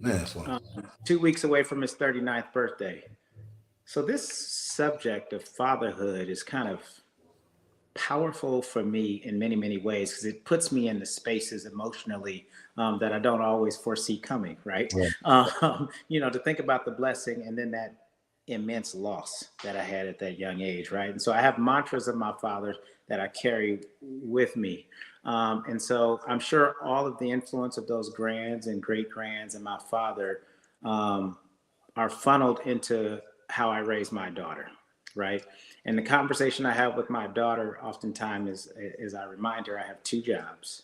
That's wonderful. 2 weeks away from his 39th birthday. So this subject of fatherhood is kind of powerful for me in many, many ways, because it puts me in the spaces emotionally that I don't always foresee coming, right? You know, to think about the blessing and then that immense loss that I had at that young age, right? And so I have mantras of my father that I carry with me. And so I'm sure all of the influence of those grands and great grands and my father are funneled into how I raise my daughter, right? And the conversation I have with my daughter oftentimes is I remind her I have 2 jobs.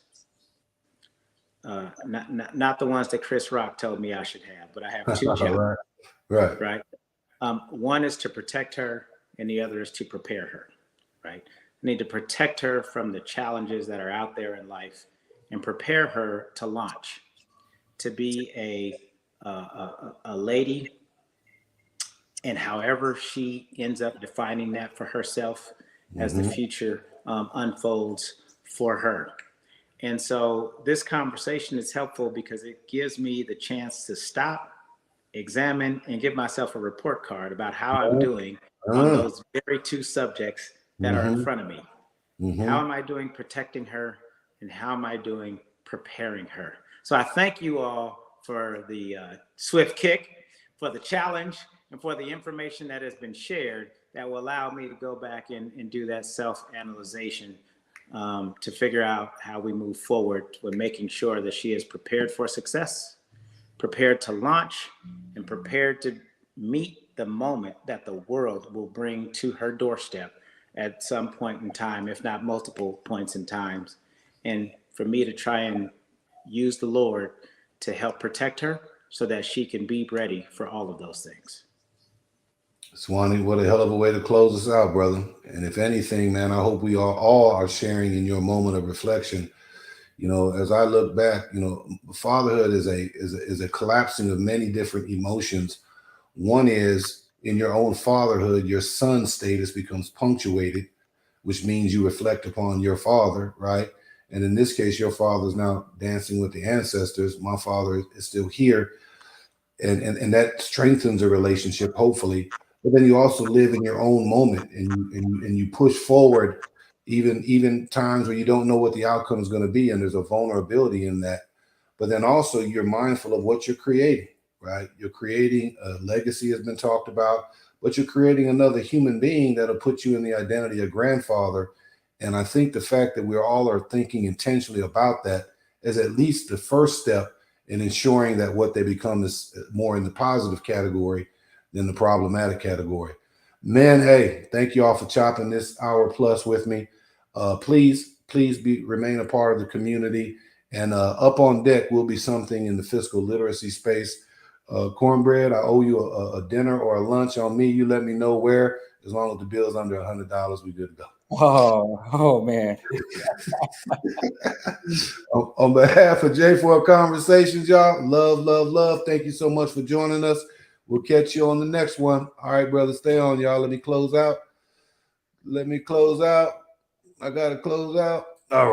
Not the ones that Chris Rock told me I should have, but I have 2 jobs. Right. One is to protect her, and the other is to prepare her, right? I need to protect her from the challenges that are out there in life and prepare her to launch, to be a lady, and however she ends up defining that for herself as the future unfolds for her. And so this conversation is helpful because it gives me the chance to stop, examine, and give myself a report card about how I'm doing on those very 2 subjects that are in front of me. How am I doing protecting her, and how am I doing preparing her? So I thank you all for the swift kick, for the challenge, and for the information that has been shared that will allow me to go back and do that self-analyzation to figure out how we move forward with making sure that she is prepared for success, prepared to launch, and prepared to meet the moment that the world will bring to her doorstep at some point in time, if not multiple points in times. And for me to try and use the Lord to help protect her so that she can be ready for all of those things. Swanee, what a hell of a way to close us out, brother. And if anything, man, I hope we all are sharing in your moment of reflection. You know, as I look back, you know, fatherhood is a collapsing of many different emotions. One is in your own fatherhood, your son status becomes punctuated, which means you reflect upon your father, right? And in this case, your father is now dancing with the ancestors. My father is still here. And that strengthens a relationship, hopefully. But then you also live in your own moment, and you push forward, even times where you don't know what the outcome is going to be, and there's a vulnerability in that. But then also you're mindful of what you're creating, right? You're creating a legacy, has been talked about, but you're creating another human being that'll put you in the identity of grandfather. And I think the fact that we all are thinking intentionally about that is at least the first step in ensuring that what they become is more in the positive category than the problematic category. Man, hey, thank you all for chopping this hour plus with me. Please remain a part of the community. And up on deck will be something in the fiscal literacy space. Cornbread, I owe you a dinner or a lunch on me. You let me know where. As long as the bill's under $100, we good to go. Oh man. On behalf of J4 Conversations, y'all, love. Thank you so much for joining us. We'll catch you on the next one. All right, brother, stay on, y'all. Let me close out. I got to close out. All right.